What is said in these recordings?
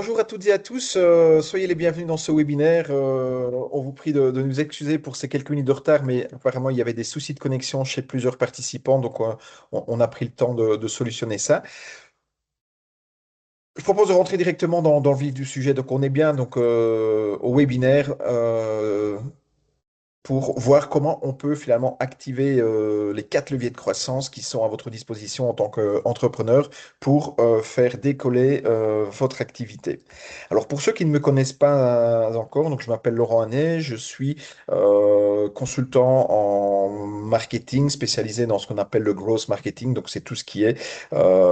Bonjour à toutes et à tous, soyez les bienvenus dans ce webinaire. On vous prie de nous excuser pour ces quelques minutes de retard, mais apparemment il y avait des soucis de connexion chez plusieurs participants, donc on a pris le temps de solutionner ça. Je propose de rentrer directement dans le vif du sujet, donc on est bien au webinaire. Pour voir comment on peut finalement activer les quatre leviers de croissance qui sont à votre disposition en tant qu'entrepreneur pour faire décoller votre activité. Alors pour ceux qui ne me connaissent pas encore, donc je m'appelle Laurent Hannet, je suis consultant en marketing spécialisé dans ce qu'on appelle le growth marketing, donc c'est tout ce qui est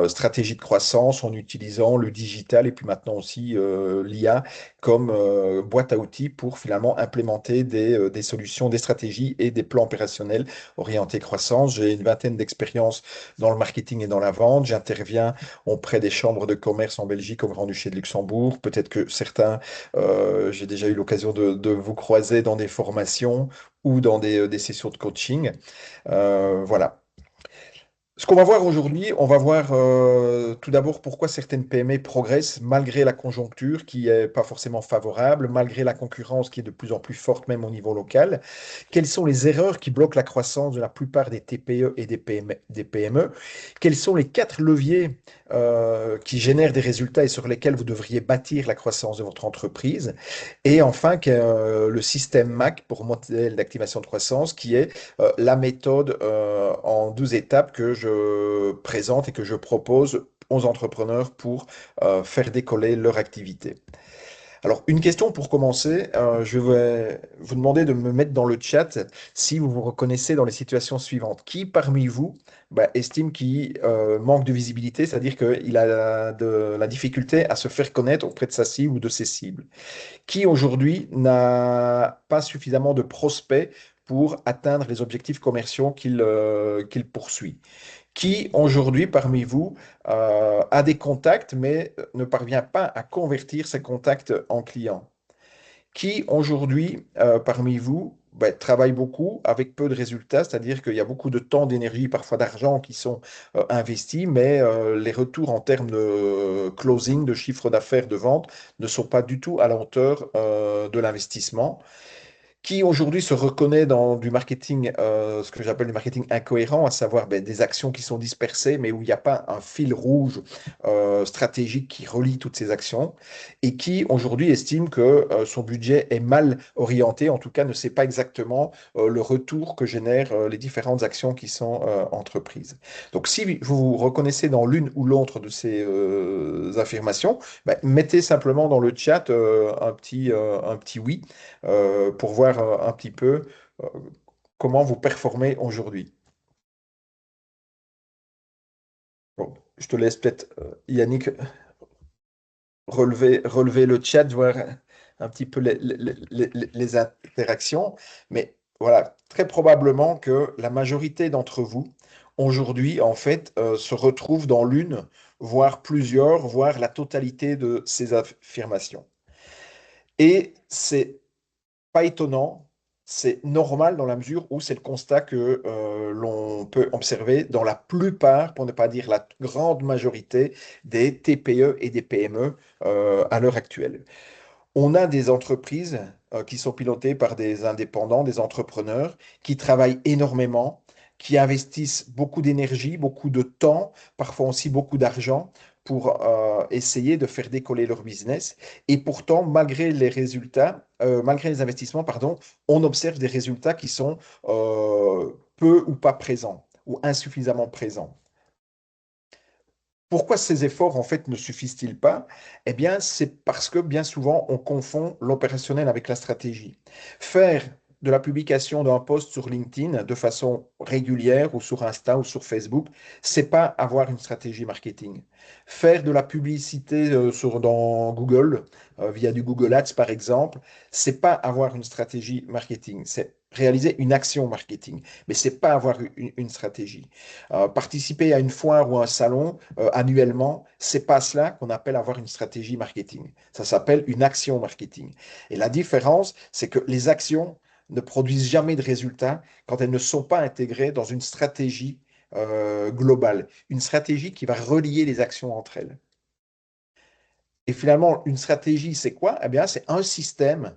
stratégie de croissance en utilisant le digital et puis maintenant aussi l'IA comme boîte à outils pour finalement implémenter des solutions, des stratégies et des plans opérationnels orientés croissance. J'ai une vingtaine d'expériences dans le marketing et dans la vente. J'interviens auprès des chambres de commerce en Belgique, au Grand-Duché de Luxembourg. Peut-être que certains, j'ai déjà eu l'occasion de vous croiser dans des formations ou dans des sessions de coaching. Voilà. Ce qu'on va voir aujourd'hui, on va voir tout d'abord pourquoi certaines PME progressent malgré la conjoncture qui n'est pas forcément favorable, malgré la concurrence qui est de plus en plus forte même au niveau local. Quelles sont les erreurs qui bloquent la croissance de la plupart des TPE et des PME? Quels sont les quatre leviers qui génèrent des résultats et sur lesquels vous devriez bâtir la croissance de votre entreprise? Et enfin, le système MAC pour modèle d'activation de croissance, qui est la méthode en 12 étapes que je présente et que je propose aux entrepreneurs pour faire décoller leur activité. Alors, une question pour commencer. Je vais vous demander de me mettre dans le chat si vous vous reconnaissez dans les situations suivantes. Qui parmi vous estime qu'il manque de visibilité, c'est-à-dire qu'il a de la difficulté à se faire connaître auprès de sa cible ou de ses cibles? Qui aujourd'hui n'a pas suffisamment de prospects pour atteindre les objectifs commerciaux qu'il poursuit? Qui aujourd'hui parmi vous a des contacts mais ne parvient pas à convertir ces contacts en clients? Qui aujourd'hui parmi vous travaille beaucoup avec peu de résultats, c'est-à-dire qu'il y a beaucoup de temps, d'énergie, parfois d'argent qui sont investis, mais les retours en termes de closing, de chiffre d'affaires, de vente ne sont pas du tout à la hauteur de l'investissement? Qui aujourd'hui se reconnaît dans du marketing, ce que j'appelle du marketing incohérent, à savoir des actions qui sont dispersées, mais où il n'y a pas un fil rouge stratégique qui relie toutes ces actions, et qui aujourd'hui estime que son budget est mal orienté, en tout cas ne sait pas exactement le retour que génèrent les différentes actions qui sont entreprises. Donc si vous vous reconnaissez dans l'une ou l'autre de ces affirmations, mettez simplement dans le chat un petit oui pour voir un petit peu euh, comment vous performez aujourd'hui. Bon, je te laisse peut-être, Yannick, relever le chat, voir un petit peu les interactions. Mais voilà, très probablement que la majorité d'entre vous, aujourd'hui, en fait, se retrouvent dans l'une, voire plusieurs, voire la totalité de ces affirmations. Et c'est pas étonnant, c'est normal dans la mesure où c'est le constat que l'on peut observer dans la plupart, pour ne pas dire la grande majorité, des TPE et des PME à l'heure actuelle. On a des entreprises qui sont pilotées par des indépendants, des entrepreneurs, qui travaillent énormément, qui investissent beaucoup d'énergie, beaucoup de temps, parfois aussi beaucoup d'argent pour essayer de faire décoller leur business. Et pourtant, malgré les résultats, malgré les investissements, pardon, on observe des résultats qui sont peu ou pas présents ou insuffisamment présents. Pourquoi ces efforts, en fait, ne suffisent-ils pas? Eh bien, c'est parce que bien souvent, on confond l'opérationnel avec la stratégie. Faire de la publication d'un post sur LinkedIn de façon régulière ou sur Insta ou sur Facebook, c'est pas avoir une stratégie marketing. Faire de la publicité dans Google, via du Google Ads par exemple, c'est pas avoir une stratégie marketing. C'est réaliser une action marketing, mais c'est pas avoir une stratégie. Participer à une foire ou à un salon annuellement, c'est pas cela qu'on appelle avoir une stratégie marketing. Ça s'appelle une action marketing. Et la différence, c'est que les actions ne produisent jamais de résultats quand elles ne sont pas intégrées dans une stratégie globale, une stratégie qui va relier les actions entre elles. Et finalement, une stratégie, c'est quoi? Eh bien, c'est un système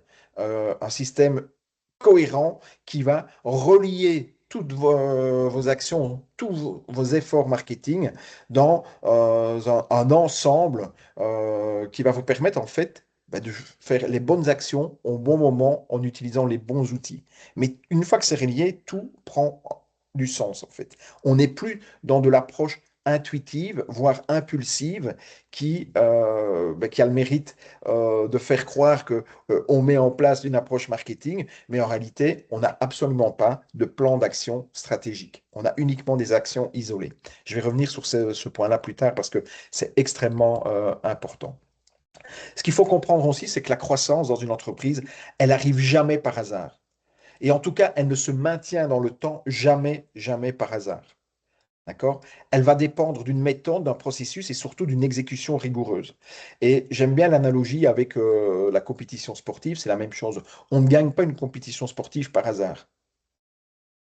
cohérent qui va relier toutes vos actions, tous vos efforts marketing dans un ensemble qui va vous permettre en fait de faire les bonnes actions au bon moment en utilisant les bons outils. Mais une fois que c'est relié, tout prend du sens en fait. On n'est plus dans de l'approche intuitive, voire impulsive, qui a le mérite de faire croire que on met en place une approche marketing, mais en réalité, on n'a absolument pas de plan d'action stratégique. On a uniquement des actions isolées. Je vais revenir sur ce point-là plus tard parce que c'est extrêmement important. Ce qu'il faut comprendre aussi, c'est que la croissance dans une entreprise, elle arrive jamais par hasard. Et en tout cas, elle ne se maintient dans le temps jamais, jamais par hasard. D'accord? Elle va dépendre d'une méthode, d'un processus et surtout d'une exécution rigoureuse. Et j'aime bien l'analogie avec la compétition sportive, c'est la même chose. On ne gagne pas une compétition sportive par hasard.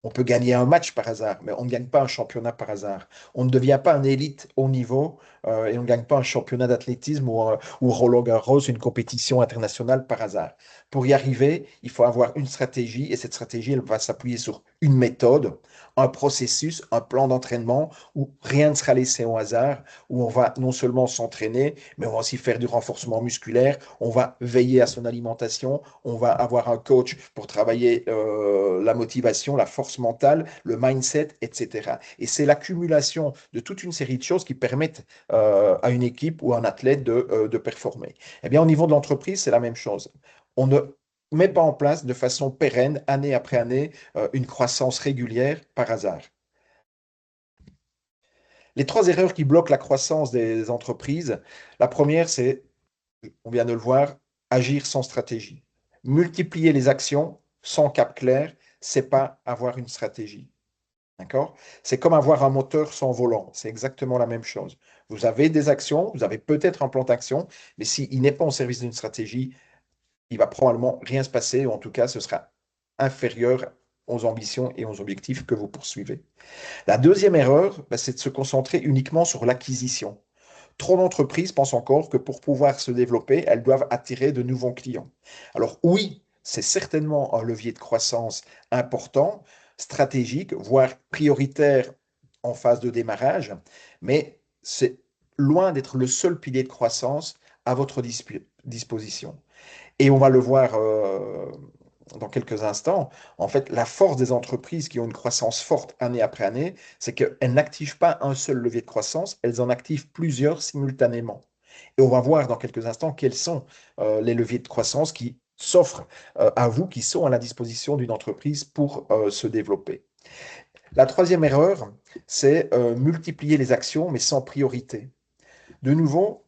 On peut gagner un match par hasard, mais on ne gagne pas un championnat par hasard. On ne devient pas un élite haut niveau et on ne gagne pas un championnat d'athlétisme ou Roland Garros, une compétition internationale par hasard. Pour y arriver, il faut avoir une stratégie et cette stratégie, elle va s'appuyer sur une méthode, un processus, un plan d'entraînement où rien ne sera laissé au hasard, où on va non seulement s'entraîner, mais on va aussi faire du renforcement musculaire, on va veiller à son alimentation, on va avoir un coach pour travailler la motivation, la force mentale, le mindset, etc. Et c'est l'accumulation de toute une série de choses qui permettent à une équipe ou à un athlète de performer. Eh bien, au niveau de l'entreprise, c'est la même chose. On ne met pas en place de façon pérenne, année après année, une croissance régulière par hasard. Les trois erreurs qui bloquent la croissance des entreprises, la première, c'est, on vient de le voir, agir sans stratégie. Multiplier les actions sans cap clair, c'est pas avoir une stratégie. D'accord? C'est comme avoir un moteur sans volant. C'est exactement la même chose. Vous avez des actions, vous avez peut-être un plan d'action, mais s'il n'est pas au service d'une stratégie, il va probablement rien se passer, ou en tout cas, ce sera inférieur aux ambitions et aux objectifs que vous poursuivez. La deuxième erreur, c'est de se concentrer uniquement sur l'acquisition. Trop d'entreprises pensent encore que pour pouvoir se développer, elles doivent attirer de nouveaux clients. Alors oui, c'est certainement un levier de croissance important, stratégique, voire prioritaire en phase de démarrage, mais c'est loin d'être le seul pilier de croissance à votre disposition. Et on va le voir dans quelques instants. En fait, la force des entreprises qui ont une croissance forte année après année, c'est qu'elles n'activent pas un seul levier de croissance, elles en activent plusieurs simultanément. Et on va voir dans quelques instants quels sont les leviers de croissance qui s'offrent à vous, qui sont à la disposition d'une entreprise pour se développer. La troisième erreur, c'est multiplier les actions, mais sans priorité. De nouveau,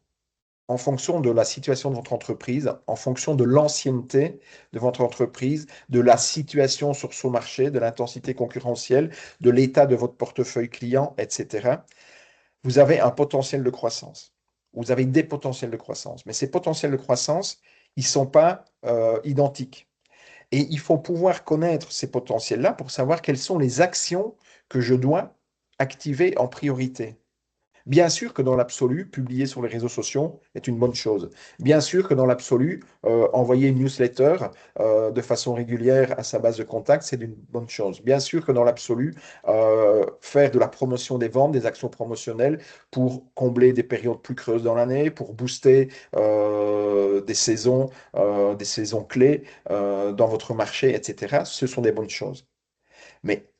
en fonction de la situation de votre entreprise, en fonction de l'ancienneté de votre entreprise, de la situation sur son marché, de l'intensité concurrentielle, de l'état de votre portefeuille client, etc., vous avez un potentiel de croissance. Vous avez des potentiels de croissance. Mais ces potentiels de croissance, ils ne sont pas identiques. Et il faut pouvoir connaître ces potentiels-là pour savoir quelles sont les actions que je dois activer en priorité. Bien sûr que dans l'absolu, publier sur les réseaux sociaux est une bonne chose. Bien sûr que dans l'absolu, envoyer une newsletter de façon régulière à sa base de contact, c'est une bonne chose. Bien sûr que dans l'absolu, faire de la promotion des ventes, des actions promotionnelles pour combler des périodes plus creuses dans l'année, pour booster des saisons clés dans votre marché, etc., ce sont des bonnes choses. Mais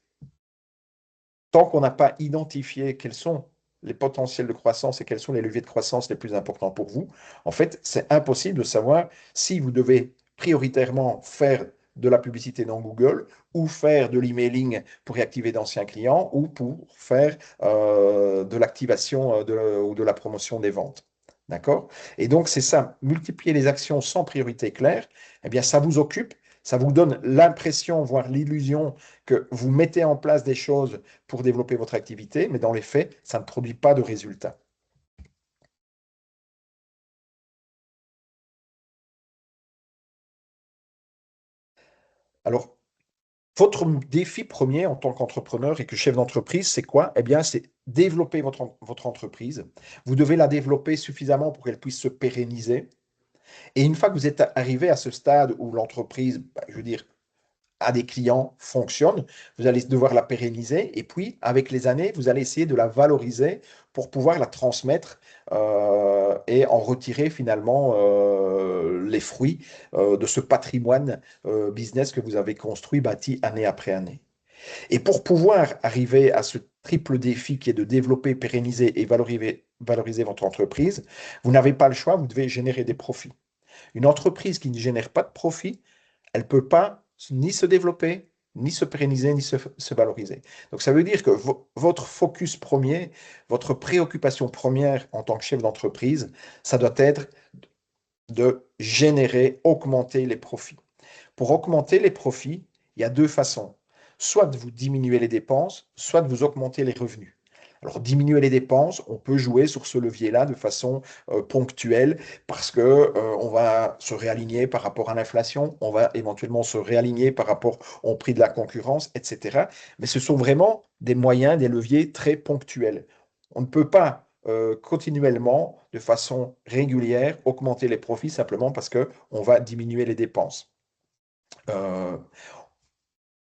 tant qu'on n'a pas identifié quels sont les potentiels de croissance et quels sont les leviers de croissance les plus importants pour vous, en fait, c'est impossible de savoir si vous devez prioritairement faire de la publicité dans Google ou faire de l'emailing pour réactiver d'anciens clients ou pour faire de l'activation ou de la promotion des ventes. D'accord? Et donc, c'est ça, multiplier les actions sans priorité claire, eh bien, ça vous occupe, ça vous donne l'impression, voire l'illusion que vous mettez en place des choses pour développer votre activité, mais dans les faits, ça ne produit pas de résultats. Alors, Votre défi premier en tant qu'entrepreneur et que chef d'entreprise, c'est quoi? Eh bien, c'est développer votre entreprise. Vous devez la développer suffisamment pour qu'elle puisse se pérenniser. Et une fois que vous êtes arrivé à ce stade où l'entreprise, je veux dire, a des clients, fonctionne, vous allez devoir la pérenniser. Et puis, avec les années, vous allez essayer de la valoriser pour pouvoir la transmettre et en retirer finalement les fruits de ce patrimoine business que vous avez construit, bâti année après année. Et pour pouvoir arriver à ce triple défi qui est de développer, pérenniser et valoriser votre entreprise, vous n'avez pas le choix, vous devez générer des profits. Une entreprise qui ne génère pas de profit, elle ne peut pas ni se développer, ni se pérenniser, ni se valoriser. Donc ça veut dire que votre focus premier, votre préoccupation première en tant que chef d'entreprise, ça doit être de générer, augmenter les profits. Pour augmenter les profits, il y a deux façons. Soit de vous diminuer les dépenses, soit de vous augmenter les revenus. Alors, diminuer les dépenses, on peut jouer sur ce levier-là de façon ponctuelle parce que on va se réaligner par rapport à l'inflation, on va éventuellement se réaligner par rapport au prix de la concurrence, etc. Mais ce sont vraiment des moyens, des leviers très ponctuels. On ne peut pas continuellement, de façon régulière, augmenter les profits simplement parce qu'on va diminuer les dépenses. Euh,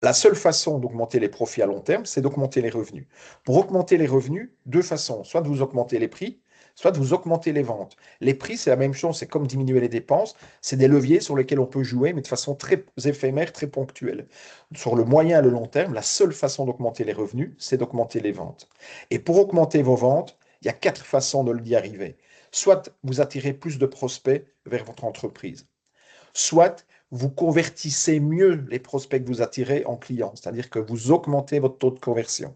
la seule façon d'augmenter les profits à long terme, c'est d'augmenter les revenus. Pour augmenter les revenus, deux façons, soit de vous augmenter les prix, soit de vous augmenter les ventes. Les prix, c'est la même chose, c'est comme diminuer les dépenses, c'est des leviers sur lesquels on peut jouer, mais de façon très éphémère, très ponctuelle. Sur le moyen et le long terme, la seule façon d'augmenter les revenus, c'est d'augmenter les ventes. Et pour augmenter vos ventes, il y a quatre façons d'y arriver. Soit vous attirez plus de prospects vers votre entreprise, soit vous convertissez mieux les prospects que vous attirez en clients, c'est-à-dire que vous augmentez votre taux de conversion.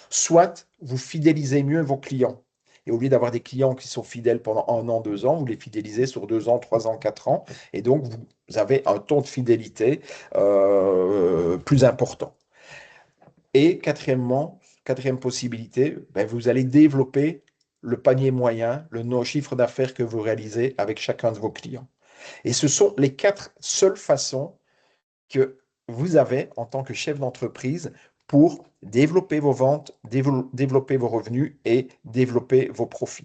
Soit vous fidélisez mieux vos clients. Et au lieu d'avoir des clients qui sont fidèles pendant 1 an, 2 ans, vous les fidélisez sur 2 ans, 3 ans, 4 ans. Et donc, vous avez un taux de fidélité plus important. Et quatrièmement, quatrième possibilité, ben, vous allez développer le panier moyen, le chiffre d'affaires que vous réalisez avec chacun de vos clients. Et ce sont les quatre seules façons que vous avez en tant que chef d'entreprise pour développer vos ventes, développer vos revenus et développer vos profits.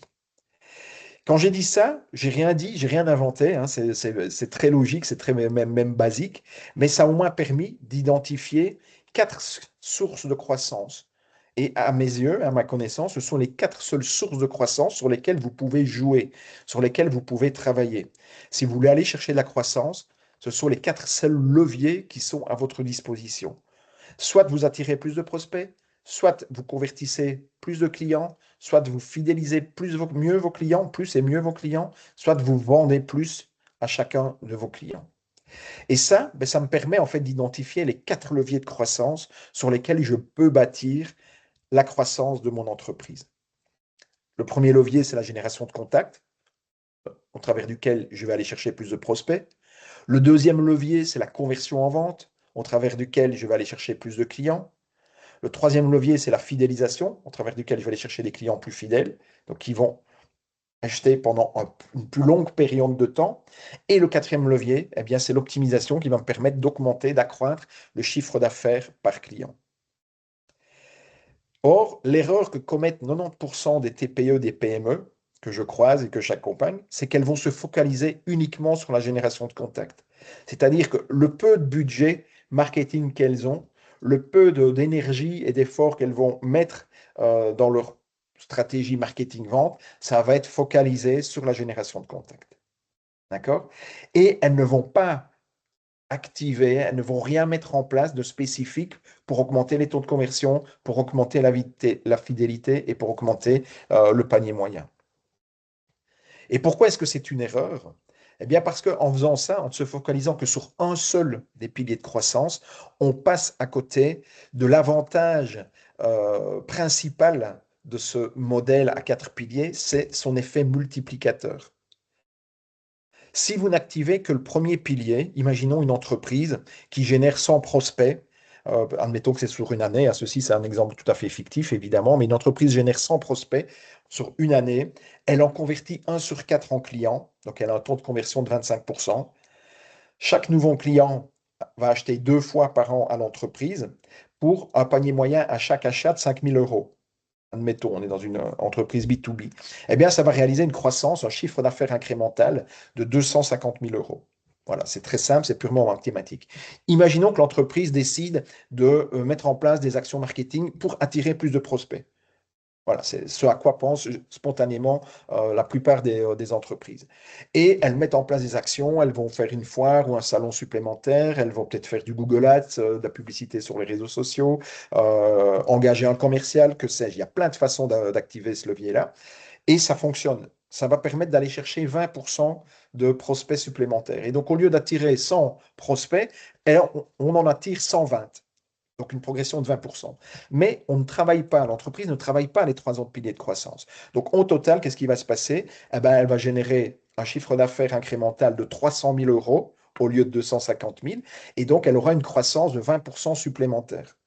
Quand j'ai dit ça, j'ai rien dit, j'ai rien inventé, hein, c'est très logique, c'est très même basique, mais ça a au moins permis d'identifier quatre sources de croissance. Et à mes yeux, à ma connaissance, ce sont les quatre seules sources de croissance sur lesquelles vous pouvez jouer, sur lesquelles vous pouvez travailler. Si vous voulez aller chercher de la croissance, ce sont les quatre seuls leviers qui sont à votre disposition. Soit vous attirez plus de prospects, soit vous convertissez plus de clients, soit vous fidélisez mieux vos clients, plus et mieux vos clients, soit vous vendez plus à chacun de vos clients. Et ça, ben, ça me permet en fait d'identifier les quatre leviers de croissance sur lesquels je peux bâtir la croissance de mon entreprise. Le premier levier, c'est la génération de contacts, au travers duquel je vais aller chercher plus de prospects. Le deuxième levier, c'est la conversion en vente, au travers duquel je vais aller chercher plus de clients. Le troisième levier, c'est la fidélisation, au travers duquel je vais aller chercher des clients plus fidèles, donc qui vont acheter pendant une plus longue période de temps. Et le quatrième levier, eh bien, c'est l'optimisation qui va me permettre d'augmenter, d'accroître le chiffre d'affaires par client. Or, l'erreur que commettent 90% des TPE, des PME que je croise et que j'accompagne, c'est qu'elles vont se focaliser uniquement sur la génération de contacts. C'est-à-dire que le peu de budget marketing qu'elles ont, le peu d'énergie et d'efforts qu'elles vont mettre dans leur stratégie marketing-vente, ça va être focalisé sur la génération de contacts. D'accord? Et elles ne vont pas activer, elles ne vont rien mettre en place de spécifique pour augmenter les taux de conversion, pour augmenter la fidélité et pour augmenter le panier moyen. Et pourquoi est-ce que c'est une erreur? Eh bien parce qu'en faisant ça, en ne se focalisant que sur un seul des piliers de croissance, on passe à côté de l'avantage principal de ce modèle à 4 piliers, c'est son effet multiplicateur. Si vous n'activez que le premier pilier, imaginons une entreprise qui génère 100 prospects, admettons que c'est sur une année, ceci c'est un exemple tout à fait fictif évidemment, mais une entreprise génère 100 prospects sur une année, elle en convertit 1 sur 4 en clients, donc elle a un taux de conversion de 25%. Chaque nouveau client va acheter 2 fois par an à l'entreprise pour un panier moyen à chaque achat de 5 000 euros. Admettons, on est dans une entreprise B2B. Eh bien, ça va réaliser une croissance, un chiffre d'affaires incrémental de 250 000 euros. Voilà, c'est très simple, c'est purement mathématique. Imaginons que l'entreprise décide de mettre en place des actions marketing pour attirer plus de prospects. Voilà, c'est ce à quoi pensent spontanément la plupart des entreprises. Et elles mettent en place des actions, elles vont faire une foire ou un salon supplémentaire, elles vont peut-être faire du Google Ads, de la publicité sur les réseaux sociaux, engager un commercial, que sais-je. Il y a plein de façons d'activer ce levier-là. Et ça fonctionne. Ça va permettre d'aller chercher 20% de prospects supplémentaires. Et donc, au lieu d'attirer 100 prospects, on en attire 120. Donc une progression de 20%. Mais on ne travaille pas, l'entreprise ne travaille pas les 3 autres piliers de croissance. Donc au total, qu'est-ce qui va se passer? Eh ben, elle va générer un chiffre d'affaires incrémental de 300 000 euros au lieu de 250 000, et donc elle aura une croissance de 20% supplémentaire.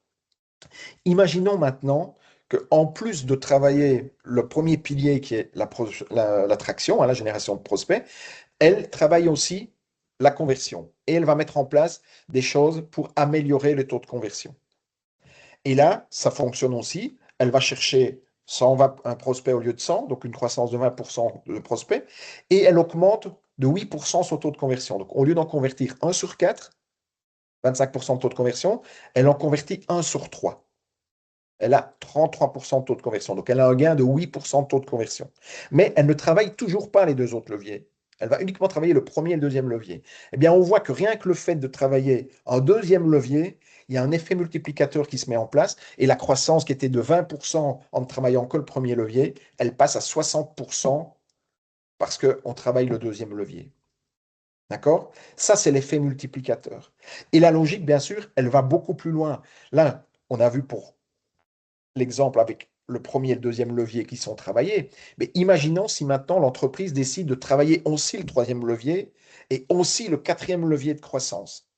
Imaginons maintenant qu'en plus de travailler le premier pilier qui est l'attraction, la génération de prospects, elle travaille aussi la conversion. Et elle va mettre en place des choses pour améliorer le taux de conversion. Et là, ça fonctionne aussi. Elle va chercher 120 un prospect au lieu de 100, donc une croissance de 20% de prospects, et elle augmente de 8% son taux de conversion. Donc, au lieu d'en convertir 1 sur 4, 25% de taux de conversion, elle en convertit 1 sur 3. Elle a 33% de taux de conversion. Donc, elle a un gain de 8% de taux de conversion. Mais elle ne travaille toujours pas les 2 autres leviers. Elle va uniquement travailler le premier et le deuxième levier. Eh bien, on voit que rien que le fait de travailler un deuxième levier, il y a un effet multiplicateur qui se met en place et la croissance qui était de 20% en ne travaillant que le premier levier, elle passe à 60% parce qu'on travaille le deuxième levier. D'accord? Ça, c'est l'effet multiplicateur. Et la logique, bien sûr, elle va beaucoup plus loin. Là, on a vu pour l'exemple avec le premier et le deuxième levier qui sont travaillés. Mais imaginons si maintenant l'entreprise décide de travailler aussi le troisième levier et aussi le quatrième levier de croissance.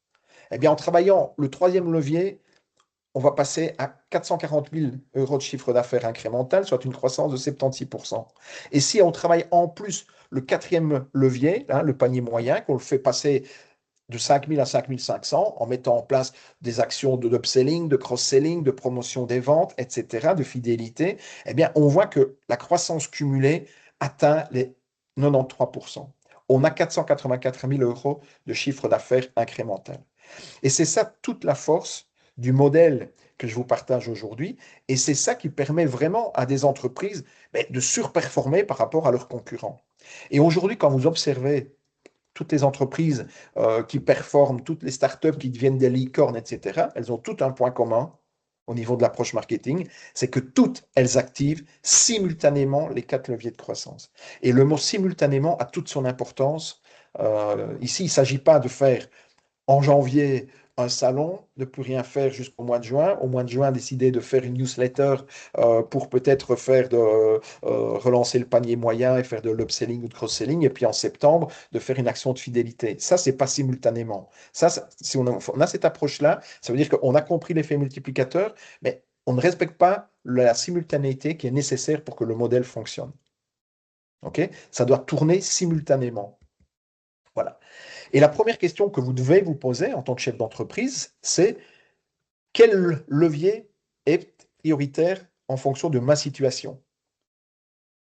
Eh bien, en travaillant le troisième levier, on va passer à 440 000 euros de chiffre d'affaires incrémental, soit une croissance de 76%. Et si on travaille en plus le quatrième levier, le panier moyen, qu'on le fait passer de 5 000 à 5 500 en mettant en place des actions d'upselling, de cross-selling, de promotion des ventes, etc., de fidélité, eh bien, on voit que la croissance cumulée atteint les 93%. On a 484 000 euros de chiffre d'affaires incrémental. Et c'est ça toute la force du modèle que je vous partage aujourd'hui. Et c'est ça qui permet vraiment à des entreprises de surperformer par rapport à leurs concurrents. Et aujourd'hui, quand vous observez toutes les entreprises qui performent, toutes les startups qui deviennent des licornes, etc., elles ont toutes un point commun au niveau de l'approche marketing, c'est que toutes elles activent simultanément les 4 leviers de croissance. Et le mot simultanément a toute son importance. Ici, il ne s'agit pas de faire en janvier un salon, de plus rien faire jusqu'au mois de juin. Au mois de juin, décider de faire une newsletter pour peut-être faire relancer le panier moyen et faire de l'upselling ou de cross-selling. Et puis en septembre, de faire une action de fidélité. Ça, c'est pas simultanément. Si on a cette approche-là, ça veut dire qu'on a compris l'effet multiplicateur, mais on ne respecte pas la simultanéité qui est nécessaire pour que le modèle fonctionne. OK? Ça doit tourner simultanément. Voilà. Et la première question que vous devez vous poser en tant que chef d'entreprise, c'est quel levier est prioritaire en fonction de ma situation?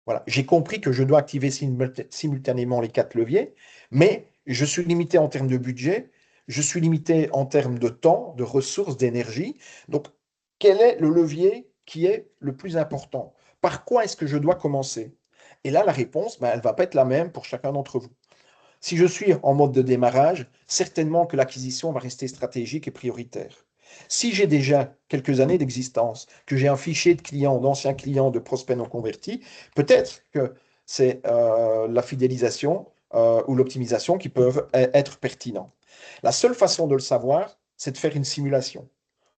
Voilà. J'ai compris que je dois activer simultanément les 4 leviers, mais je suis limité en termes de budget, je suis limité en termes de temps, de ressources, d'énergie. Donc, quel est le levier qui est le plus important? Par quoi est-ce que je dois commencer? Et là, la réponse, elle ne va pas être la même pour chacun d'entre vous. Si je suis en mode de démarrage, certainement que l'acquisition va rester stratégique et prioritaire. Si j'ai déjà quelques années d'existence, que j'ai un fichier de clients, d'anciens clients, de prospects non convertis, peut-être que c'est la fidélisation ou l'optimisation qui peuvent être pertinents. La seule façon de le savoir, c'est de faire une simulation.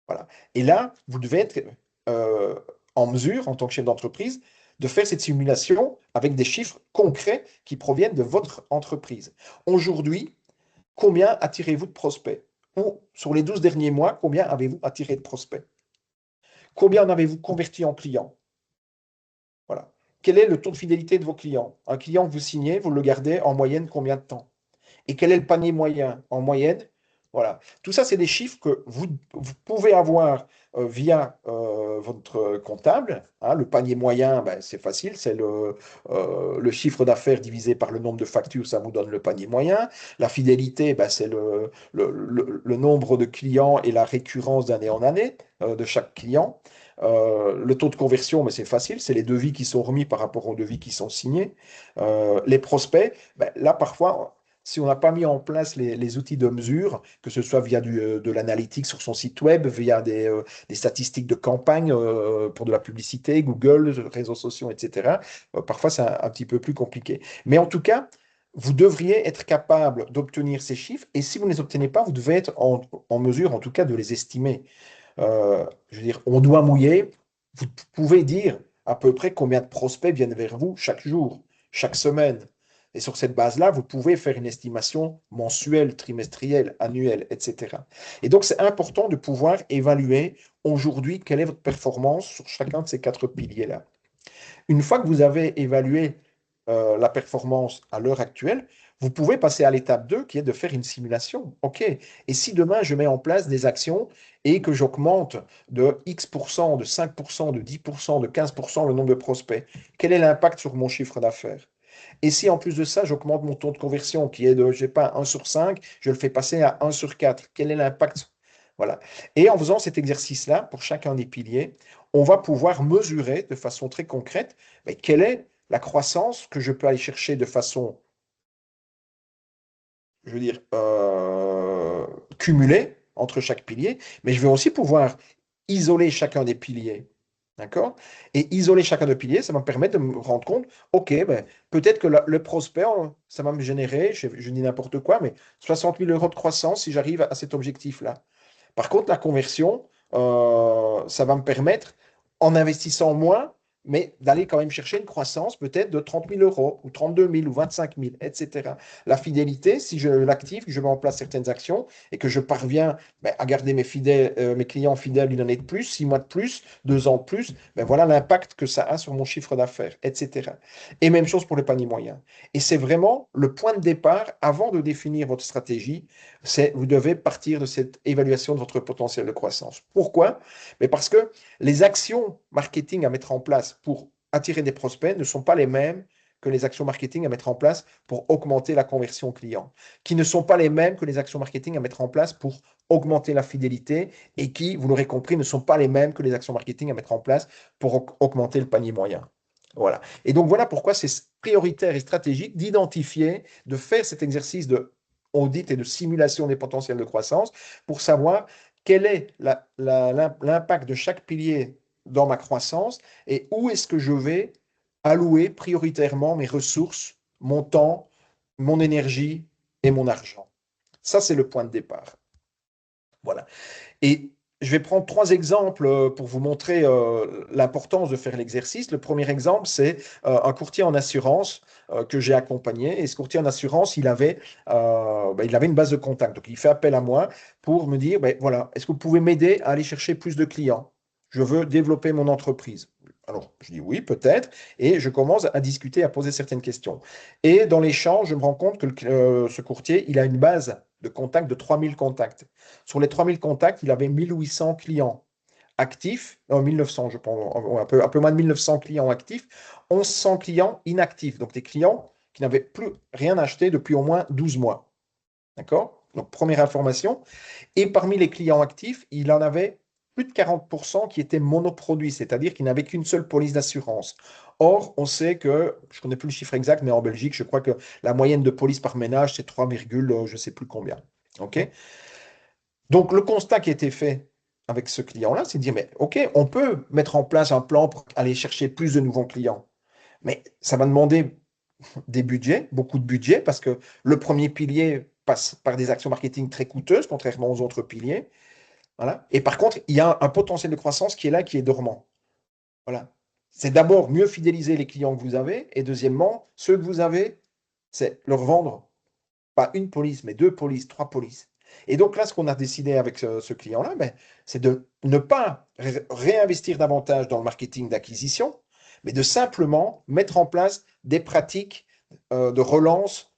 Voilà. Et là, vous devez être euh, en mesure, en tant que chef d'entreprise, de faire cette simulation avec des chiffres concrets qui proviennent de votre entreprise. Aujourd'hui, combien attirez-vous de prospects? Ou sur les 12 derniers mois, combien avez-vous attiré de prospects? Combien en avez-vous converti en clients? Voilà. Quel est le taux de fidélité de vos clients? Un client que vous signez, vous le gardez en moyenne combien de temps? Et quel est le panier moyen? En moyenne, Voilà. Tout ça, c'est des chiffres que vous pouvez avoir via votre comptable, hein. Le panier moyen, ben, c'est facile, c'est le chiffre d'affaires divisé par le nombre de factures, ça vous donne le panier moyen. La fidélité, ben, c'est le nombre de clients et la récurrence d'année en année de chaque client. Le taux de conversion, ben, c'est facile, c'est les devis qui sont remis par rapport aux devis qui sont signés. Les prospects, ben, là, parfois, si on n'a pas mis en place les outils de mesure, que ce soit via de l'analytique sur son site web, via des statistiques de campagne pour de la publicité, Google, réseaux sociaux, etc., parfois c'est un petit peu plus compliqué. Mais en tout cas, vous devriez être capable d'obtenir ces chiffres et si vous ne les obtenez pas, vous devez être en mesure, en tout cas, de les estimer. Je veux dire, on doit mouiller. Vous pouvez dire à peu près combien de prospects viennent vers vous chaque jour, chaque semaine. Et sur cette base-là, vous pouvez faire une estimation mensuelle, trimestrielle, annuelle, etc. Et donc, c'est important de pouvoir évaluer aujourd'hui quelle est votre performance sur chacun de ces quatre piliers-là. Une fois que vous avez évalué la performance à l'heure actuelle, vous pouvez passer à l'étape 2 qui est de faire une simulation. OK. Et si demain je mets en place des actions et que j'augmente de X%, de 5%, de 10%, de 15% le nombre de prospects, quel est l'impact sur mon chiffre d'affaires? Et si en plus de ça, j'augmente mon taux de conversion qui est de, je sais pas, 1 sur 5, je le fais passer à 1 sur 4, quel est l'impact? Voilà. Et en faisant cet exercice-là, pour chacun des piliers, on va pouvoir mesurer de façon très concrète mais quelle est la croissance que je peux aller chercher de façon, je veux dire, cumulée entre chaque pilier, mais je vais aussi pouvoir isoler chacun des piliers. D'accord? Et isoler chacun des piliers, ça va me permettre de me rendre compte, OK, ben, peut-être que le prospect, ça va me générer, je dis n'importe quoi, mais 60 000 euros de croissance si j'arrive à cet objectif-là. Par contre, la conversion, ça va me permettre, en investissant moins, mais d'aller quand même chercher une croissance peut-être de 30 000 euros ou 32 000 ou 25 000, etc. La fidélité, si je l'active, que je mets en place certaines actions et que je parviens ben, à garder mes clients fidèles une année de plus, 6 mois de plus, 2 ans de plus, ben, voilà l'impact que ça a sur mon chiffre d'affaires, etc. Et même chose pour le panier moyen. Et c'est vraiment le point de départ avant de définir votre stratégie, c'est vous devez partir de cette évaluation de votre potentiel de croissance. Pourquoi? Mais parce que les actions marketing à mettre en place pour attirer des prospects ne sont pas les mêmes que les actions marketing à mettre en place pour augmenter la conversion client, qui ne sont pas les mêmes que les actions marketing à mettre en place pour augmenter la fidélité et qui, vous l'aurez compris, ne sont pas les mêmes que les actions marketing à mettre en place pour augmenter le panier moyen. Voilà. Et donc voilà pourquoi c'est prioritaire et stratégique d'identifier, de faire cet exercice de audit et de simulation des potentiels de croissance pour savoir quel est l'impact de chaque pilier dans ma croissance et où est-ce que je vais allouer prioritairement mes ressources, mon temps, mon énergie et mon argent. Ça, c'est le point de départ. Voilà. Et je vais prendre trois exemples pour vous montrer l'importance de faire l'exercice. Le premier exemple, c'est un courtier en assurance que j'ai accompagné. Et ce courtier en assurance, il avait une base de contact. Donc, il fait appel à moi pour me dire, ben, voilà, est-ce que vous pouvez m'aider à aller chercher plus de clients? Je veux développer mon entreprise. Alors, je dis oui, peut-être, et je commence à discuter, à poser certaines questions. Et dans l'échange, je me rends compte que ce courtier, il a une base de contacts de 3000 contacts. Sur les 3000 contacts, il avait 1800 clients actifs, 1900, je pense, un peu moins de 1900 clients actifs, 1100 clients inactifs, donc des clients qui n'avaient plus rien acheté depuis au moins 12 mois. D'accord? Donc, première information. Et parmi les clients actifs, il en avait plus de 40% qui étaient monoproduits, c'est-à-dire qui n'avaient qu'une seule police d'assurance. Or, on sait que, je ne connais plus le chiffre exact, mais en Belgique, je crois que la moyenne de police par ménage, c'est 3, je ne sais plus combien. OK? Donc, le constat qui a été fait avec ce client-là, c'est de dire, mais OK, on peut mettre en place un plan pour aller chercher plus de nouveaux clients, mais ça va demander des budgets, beaucoup de budget, parce que le premier pilier passe par des actions marketing très coûteuses, contrairement aux autres piliers. Voilà. Et par contre, il y a un potentiel de croissance qui est là, qui est dormant. Voilà. C'est d'abord mieux fidéliser les clients que vous avez, et deuxièmement, ceux que vous avez, c'est leur vendre pas une police, mais deux polices, trois polices. Et donc là, ce qu'on a décidé avec ce client-là, ben, c'est de ne pas réinvestir davantage dans le marketing d'acquisition, mais de simplement mettre en place des pratiques de relance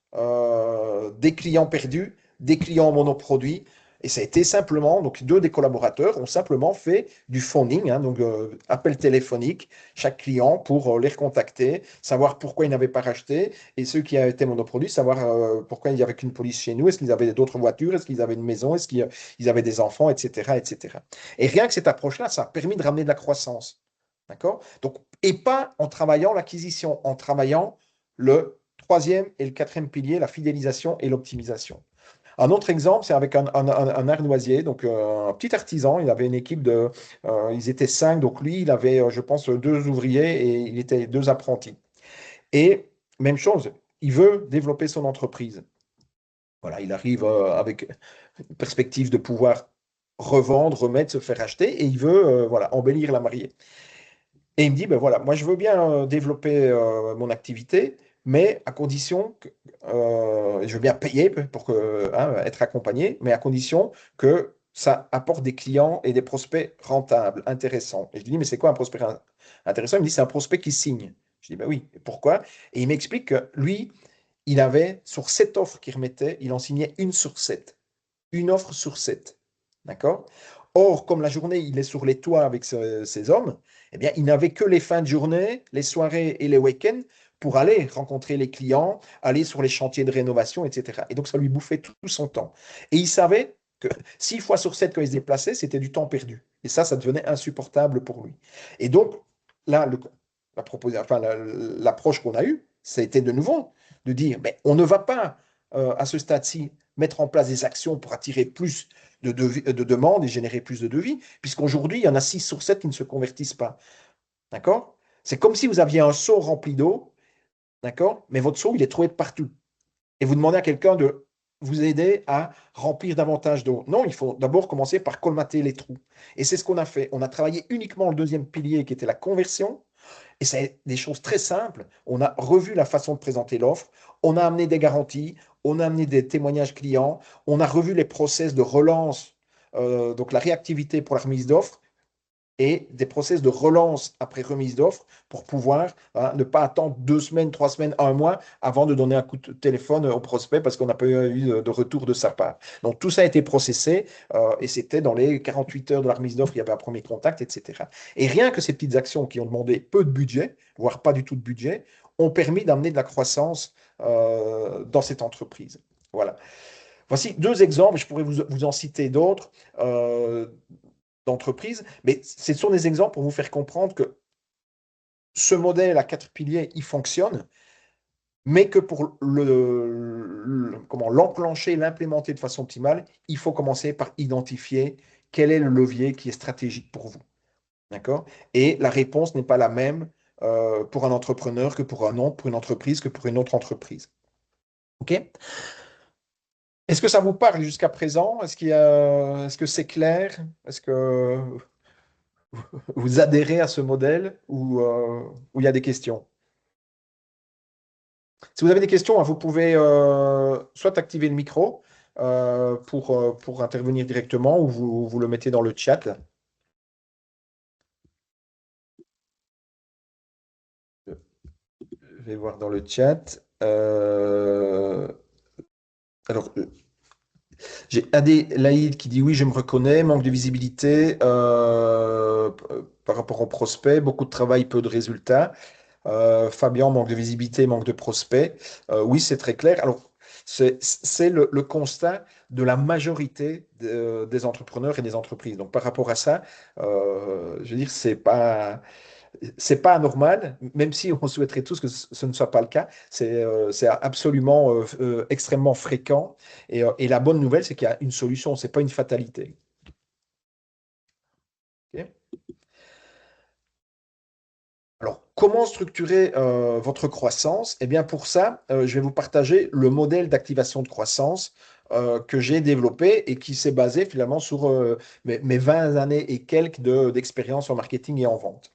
des clients perdus, des clients monoproduits, Et ça a été simplement, donc deux des collaborateurs ont simplement fait du phoning, hein, donc appel téléphonique, chaque client pour les recontacter, savoir pourquoi ils n'avaient pas racheté, et ceux qui avaient été monoproduits, savoir pourquoi il n'y avait qu'une police chez nous, est-ce qu'ils avaient d'autres voitures, est-ce qu'ils avaient une maison, est-ce qu'ils avaient des enfants, etc., etc. Et rien que cette approche-là, ça a permis de ramener de la croissance. D'accord? Donc, et pas en travaillant l'acquisition, en travaillant le troisième et le quatrième pilier, la fidélisation et l'optimisation. Un autre exemple, c'est avec un ardoisier, donc un petit artisan. Il avait une équipe ils étaient cinq, donc lui, il avait, je pense, deux ouvriers et il était deux apprentis. Et même chose, il veut développer son entreprise. Voilà, il arrive avec une perspective de pouvoir revendre, remettre, se faire acheter, et il veut, voilà, embellir la mariée. Et il me dit, ben voilà, moi je veux bien développer mon activité, mais à condition que, je veux bien payer pour que, hein, être accompagné, mais à condition que ça apporte des clients et des prospects rentables, intéressants. Et je lui dis, mais c'est quoi un prospect intéressant? Il me dit, c'est un prospect qui signe. Je dis, ben oui, et pourquoi? Et il m'explique que lui, il avait, sur 7 offres qu'il remettait, il en signait une sur 7. Une offre sur 7. D'accord? Or, comme la journée, il est sur les toits avec ses hommes, eh bien, il n'avait que les fins de journée, les soirées et les week-ends pour aller rencontrer les clients, aller sur les chantiers de rénovation, etc. Et donc, ça lui bouffait tout son temps. Et il savait que 6 fois sur 7, quand il se déplaçait, c'était du temps perdu. Et ça devenait insupportable pour lui. Et donc, là, l'approche qu'on a eue, ça a été de nouveau de dire, mais on ne va pas, à ce stade-ci, mettre en place des actions pour attirer plus de demandes et générer plus de devis, puisqu'aujourd'hui, il y en a 6 sur 7 qui ne se convertissent pas. D'accord? C'est comme si vous aviez un seau rempli d'eau, d'accord? Mais votre seau, il est troué de partout. Et vous demandez à quelqu'un de vous aider à remplir davantage d'eau. Non, il faut d'abord commencer par colmater les trous. Et c'est ce qu'on a fait. On a travaillé uniquement le deuxième pilier qui était la conversion. Et c'est des choses très simples. On a revu la façon de présenter l'offre, on a amené des garanties, on a amené des témoignages clients, on a revu les process de relance, donc la réactivité pour la remise d'offres et des process de relance après remise d'offres pour pouvoir, hein, ne pas attendre 2 semaines, 3 semaines, un mois avant de donner un coup de téléphone au prospect parce qu'on n'a pas eu de retour de sa part. Donc tout ça a été processé et c'était dans les 48 heures de la remise d'offre, il y avait un premier contact, etc. Et rien que ces petites actions qui ont demandé peu de budget, voire pas du tout de budget, ont permis d'amener de la croissance dans cette entreprise. Voilà. Voici deux exemples, je pourrais vous en citer d'autres. D'entreprise, mais ce sont des exemples pour vous faire comprendre que ce modèle à 4 piliers, il fonctionne, mais que pour comment l'enclencher, l'implémenter de façon optimale, il faut commencer par identifier quel est le levier qui est stratégique pour vous. D'accord? Et la réponse n'est pas la même pour un entrepreneur que pour un autre, pour une entreprise que pour une autre entreprise. OK? Est-ce que ça vous parle jusqu'à présent? Est-ce que c'est clair? Est-ce que vous adhérez à ce modèle ou il y a des questions? Si vous avez des questions, hein, vous pouvez soit activer le micro pour intervenir directement ou vous le mettez dans le chat. Je vais voir dans le chat. Alors, j'ai Adélaïde qui dit oui, je me reconnais, manque de visibilité par rapport au prospect, beaucoup de travail, peu de résultats. Fabien, manque de visibilité, manque de prospects. Oui, c'est très clair. Alors, c'est le constat de la majorité des entrepreneurs et des entreprises. Donc, par rapport à ça, je veux dire, c'est pas anormal, même si on souhaiterait tous que ce ne soit pas le cas. C'est absolument extrêmement fréquent. Et la bonne nouvelle, c'est qu'il y a une solution, c'est pas une fatalité. Ok. Alors, comment structurer votre croissance? Eh bien, pour ça, je vais vous partager le modèle d'activation de croissance que j'ai développé et qui s'est basé finalement sur mes 20 années et quelques d'expérience en marketing et en vente.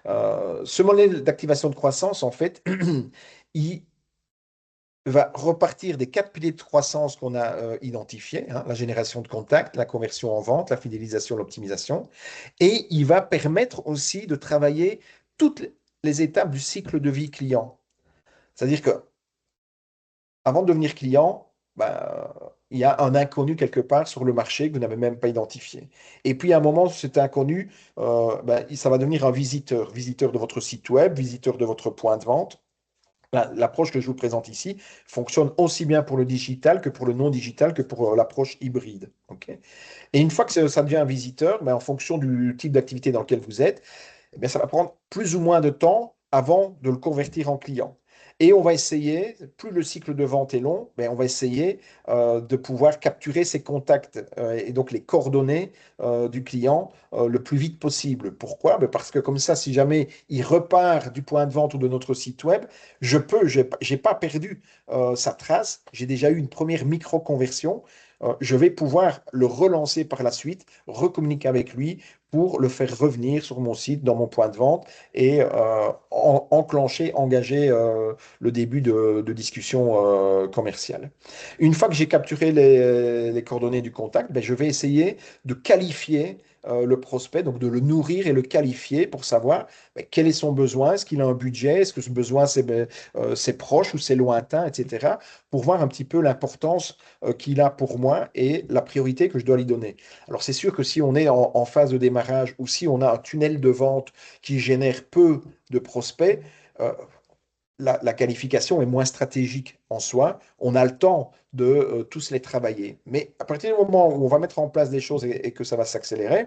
Ce modèle d'activation de croissance, en fait, il va repartir des 4 piliers de croissance qu'on a identifiés, hein, la génération de contacts, la conversion en vente, la fidélisation, l'optimisation, et il va permettre aussi de travailler toutes les étapes du cycle de vie client. C'est-à-dire que avant de devenir client, ben, il y a un inconnu quelque part sur le marché que vous n'avez même pas identifié. Et puis à un moment, cet inconnu, ça va devenir un visiteur, visiteur de votre site web, visiteur de votre point de vente. L'approche que je vous présente ici fonctionne aussi bien pour le digital que pour le non digital que pour l'approche hybride. Ok. Et une fois que ça devient un visiteur, en fonction du type d'activité dans lequel vous êtes, eh bien, ça va prendre plus ou moins de temps avant de le convertir en client. Et on va essayer, plus le cycle de vente est long, on va essayer de pouvoir capturer ses contacts et donc les coordonnées du client le plus vite possible. Pourquoi? Parce que comme ça, si jamais il repart du point de vente ou de notre site web, j'ai pas perdu sa trace, j'ai déjà eu une première micro-conversion. Je vais pouvoir le relancer par la suite, recommuniquer avec lui pour le faire revenir sur mon site, dans mon point de vente et enclencher, engager le début de discussion commerciale. Une fois que j'ai capturé les coordonnées du contact, je vais essayer de qualifier le prospect, donc de le nourrir et le qualifier pour savoir quel est son besoin, est-ce qu'il a un budget, est-ce que ce besoin c'est proche ou c'est lointain, etc., pour voir un petit peu l'importance qu'il a pour moi et la priorité que je dois lui donner. Alors c'est sûr que si on est en phase de démarrage ou si on a un tunnel de vente qui génère peu de prospects, euh, la qualification est moins stratégique en soi. On a le temps de tous les travailler. Mais à partir du moment où on va mettre en place des choses et que ça va s'accélérer,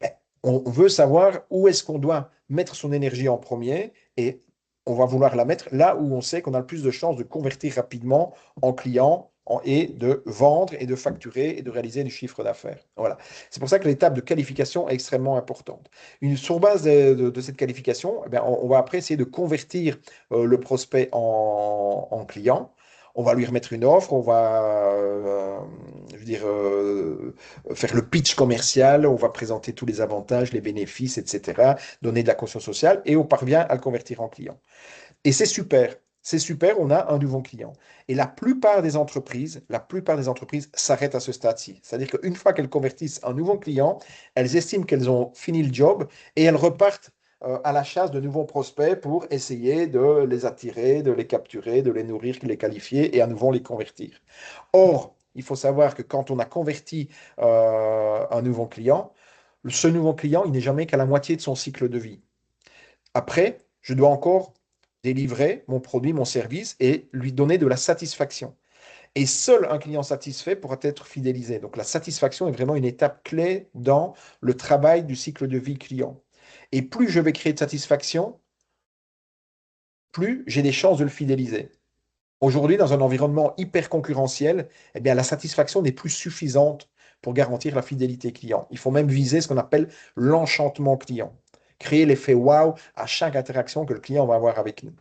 ben, on veut savoir où est-ce qu'on doit mettre son énergie en premier et on va vouloir la mettre là où on sait qu'on a le plus de chances de convertir rapidement en client et de vendre et de facturer et de réaliser du chiffre d'affaires. Voilà. C'est pour ça que l'étape de qualification est extrêmement importante. Sur base de cette qualification, on va après essayer de convertir le prospect en client. On va lui remettre une offre, on va je veux dire, faire le pitch commercial, on va présenter tous les avantages, les bénéfices, etc., donner de la conscience sociale et on parvient à le convertir en client. Et c'est super, on a un nouveau client. Et la plupart des entreprises s'arrêtent à ce stade-ci. C'est-à-dire qu'une fois qu'elles convertissent un nouveau client, elles estiment qu'elles ont fini le job et elles repartent à la chasse de nouveaux prospects pour essayer de les attirer, de les capturer, de les nourrir, de les qualifier et à nouveau les convertir. Or, il faut savoir que quand on a converti un nouveau client, ce nouveau client, il n'est jamais qu'à la moitié de son cycle de vie. Après, je dois encore délivrer mon produit, mon service et lui donner de la satisfaction. Et seul un client satisfait pourra être fidélisé. Donc la satisfaction est vraiment une étape clé dans le travail du cycle de vie client. Et plus je vais créer de satisfaction, plus j'ai des chances de le fidéliser. Aujourd'hui, dans un environnement hyper concurrentiel, la satisfaction n'est plus suffisante pour garantir la fidélité client. Il faut même viser ce qu'on appelle l'enchantement client. Créer l'effet wow à chaque interaction que le client va avoir avec nous.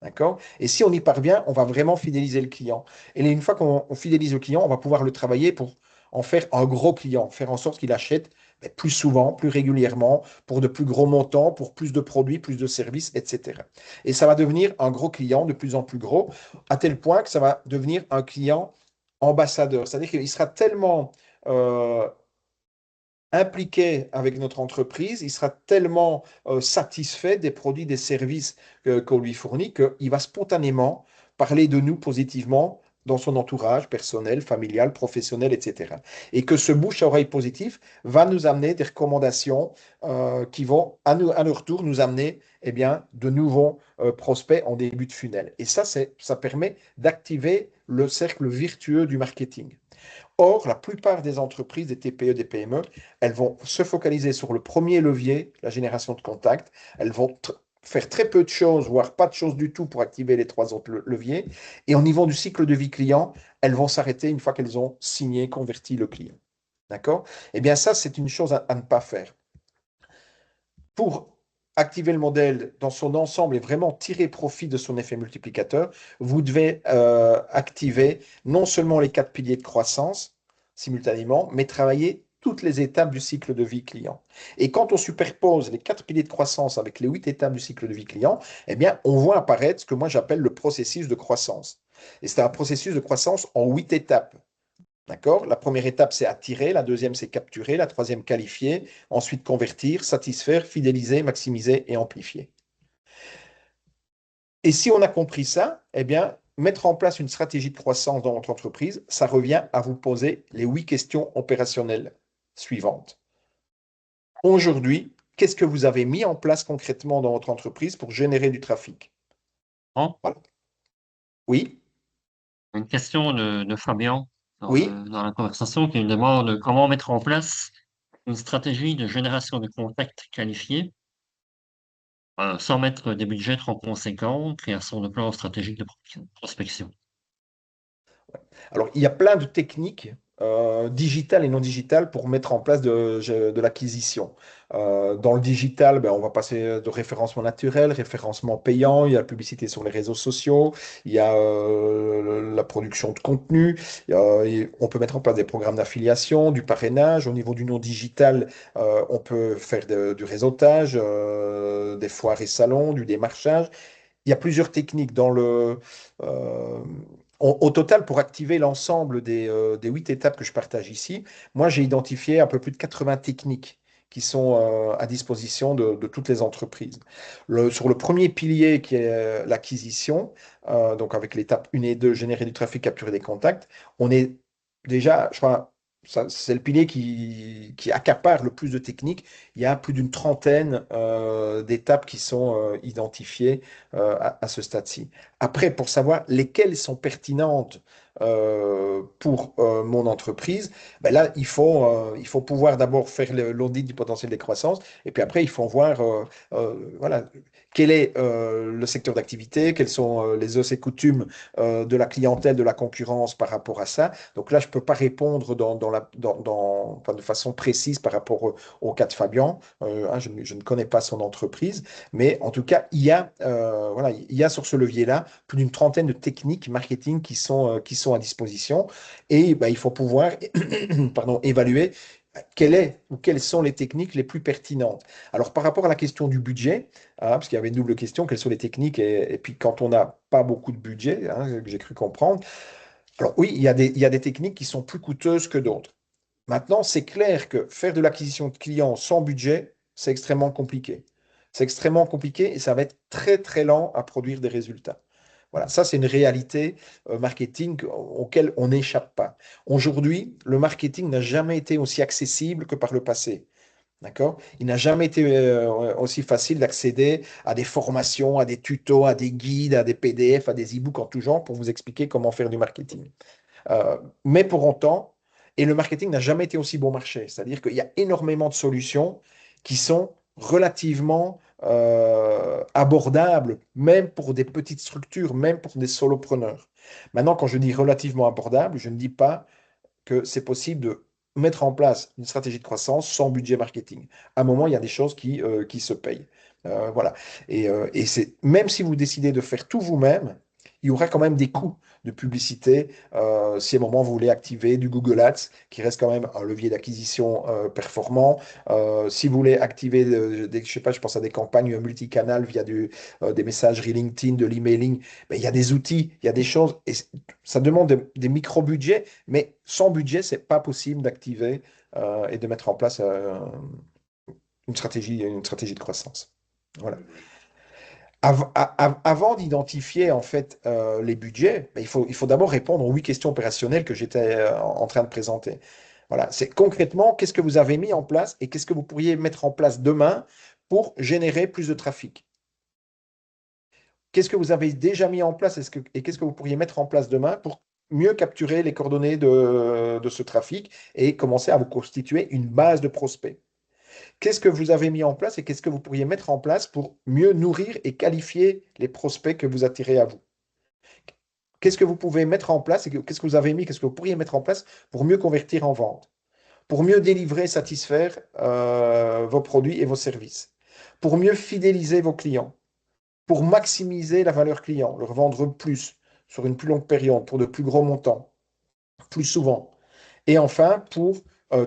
D'accord? Et si on y parvient, on va vraiment fidéliser le client. Et une fois qu'on fidélise le client, on va pouvoir le travailler pour en faire un gros client, faire en sorte qu'il achète plus souvent, plus régulièrement, pour de plus gros montants, pour plus de produits, plus de services, etc. Et ça va devenir un gros client de plus en plus gros, à tel point que ça va devenir un client ambassadeur. C'est-à-dire qu'il sera tellement impliqué avec notre entreprise, il sera tellement satisfait des produits, des services qu'on lui fournit qu'il va spontanément parler de nous positivement dans son entourage personnel, familial, professionnel, etc. Et que ce bouche à oreille positif va nous amener des recommandations qui vont à leur tour nous amener de nouveaux prospects en début de funnel. Et ça permet d'activer le cercle vertueux du marketing. Or, la plupart des entreprises, des TPE, des PME, elles vont se focaliser sur le premier levier, la génération de contacts. Elles vont faire très peu de choses, voire pas de choses du tout pour activer les trois autres leviers. Et au niveau du cycle de vie client, elles vont s'arrêter une fois qu'elles ont signé, converti le client. D'accord? Eh bien, ça, c'est une chose à ne pas faire. Pour activer le modèle dans son ensemble et vraiment tirer profit de son effet multiplicateur, vous devez activer non seulement les quatre piliers de croissance simultanément, mais travailler toutes les étapes du cycle de vie client. Et quand on superpose les quatre piliers de croissance avec les 8 étapes du cycle de vie client, on voit apparaître ce que moi j'appelle le processus de croissance. Et c'est un processus de croissance en 8 étapes. D'accord? La première étape, c'est attirer. La deuxième, c'est capturer. La troisième, qualifier. Ensuite, convertir, satisfaire, fidéliser, maximiser et amplifier. Et si on a compris ça, mettre en place une stratégie de croissance dans votre entreprise, ça revient à vous poser les 8 questions opérationnelles suivantes. Aujourd'hui, qu'est-ce que vous avez mis en place concrètement dans votre entreprise pour générer du trafic? Bon, Voilà. Oui, une question de Fabien oui. dans la conversation qui me demande comment mettre en place une stratégie de génération de contacts qualifiés sans mettre des budgets trop conséquents, création de plans stratégiques de prospection. Alors, il y a plein de techniques digitales et non digitales pour mettre en place de l'acquisition. Dans le digital, ben, on va passer de référencement naturel, référencement payant, il y a la publicité sur les réseaux sociaux, il y a la production de contenu, on peut mettre en place des programmes d'affiliation, du parrainage. Au niveau du non digital, on peut faire du réseautage, des foires et salons, du démarchage. Il y a plusieurs techniques euh, au total, pour activer l'ensemble des 8 étapes que je partage ici, moi j'ai identifié un peu plus de 80 techniques qui sont à disposition de toutes les entreprises. Sur le premier pilier qui est l'acquisition, donc avec l'étape 1 et 2, générer du trafic, capturer des contacts, on est déjà, je crois, c'est le pilier qui accapare le plus de techniques. Il y a plus d'une trentaine d'étapes qui sont identifiées à ce stade-ci. Après, pour savoir lesquelles sont pertinentes pour mon entreprise, ben là, il faut pouvoir d'abord faire l'audit du potentiel des croissances, et puis après, il faut voir voilà, quel est le secteur d'activité, quels sont les us et coutumes de la clientèle, de la concurrence par rapport à ça. Donc là, je ne peux pas répondre enfin, de façon précise par rapport au cas de Fabien. Hein, je ne connais pas son entreprise, mais en tout cas, voilà, il y a sur ce levier-là plus d'une trentaine de techniques marketing qui sont à disposition. Et ben, il faut pouvoir pardon, évaluer quelles sont les techniques les plus pertinentes. Alors, par rapport à la question du budget, hein, parce qu'il y avait une double question, quelles sont les techniques et puis quand on n'a pas beaucoup de budget, hein, que j'ai cru comprendre. Alors oui, il y a des techniques qui sont plus coûteuses que d'autres. Maintenant, c'est clair que faire de l'acquisition de clients sans budget, c'est extrêmement compliqué. C'est extrêmement compliqué et ça va être très très lent à produire des résultats. Voilà, ça c'est une réalité marketing auquel on n'échappe pas. Aujourd'hui, le marketing n'a jamais été aussi accessible que par le passé. D'accord? Il n'a jamais été aussi facile d'accéder à des formations, à des tutos, à des guides, à des PDF, à des e-books en tout genre pour vous expliquer comment faire du marketing. Mais pour autant, et le marketing n'a jamais été aussi bon marché. C'est-à-dire qu'il y a énormément de solutions qui sont relativement abordables, même pour des petites structures, même pour des solopreneurs. Maintenant, quand je dis relativement abordable, je ne dis pas que c'est possible de mettre en place une stratégie de croissance sans budget marketing. À un moment, il y a des choses qui se payent. Voilà. Et c'est, même si vous décidez de faire tout vous-même, il y aura quand même des coûts de publicité. Si à un moment vous voulez activer du Google Ads, qui reste quand même un levier d'acquisition performant. Si vous voulez activer, je sais pas, je pense à des campagnes multicanales via des messageries LinkedIn, de l'emailing, ben, il y a des outils, il y a des choses, et ça demande des micro-budgets, mais sans budget, c'est pas possible d'activer et de mettre en place une stratégie de croissance. Voilà. Avant d'identifier en fait les budgets, ben, il faut d'abord répondre aux 8 questions opérationnelles que j'étais en train de présenter. Voilà, c'est concrètement qu'est-ce que vous avez mis en place et qu'est-ce que vous pourriez mettre en place demain pour générer plus de trafic. Qu'est-ce que vous avez déjà mis en place et qu'est-ce que vous pourriez mettre en place demain pour mieux capturer les coordonnées de ce trafic et commencer à vous constituer une base de prospects. Qu'est-ce que vous avez mis en place et qu'est-ce que vous pourriez mettre en place pour mieux nourrir et qualifier les prospects que vous attirez à vous? Qu'est-ce que vous pouvez mettre en place et qu'est-ce que vous avez mis, qu'est-ce que vous pourriez mettre en place pour mieux convertir en vente, pour mieux délivrer, satisfaire vos produits et vos services, pour mieux fidéliser vos clients, pour maximiser la valeur client, leur vendre plus sur une plus longue période, pour de plus gros montants, plus souvent. Et enfin, pour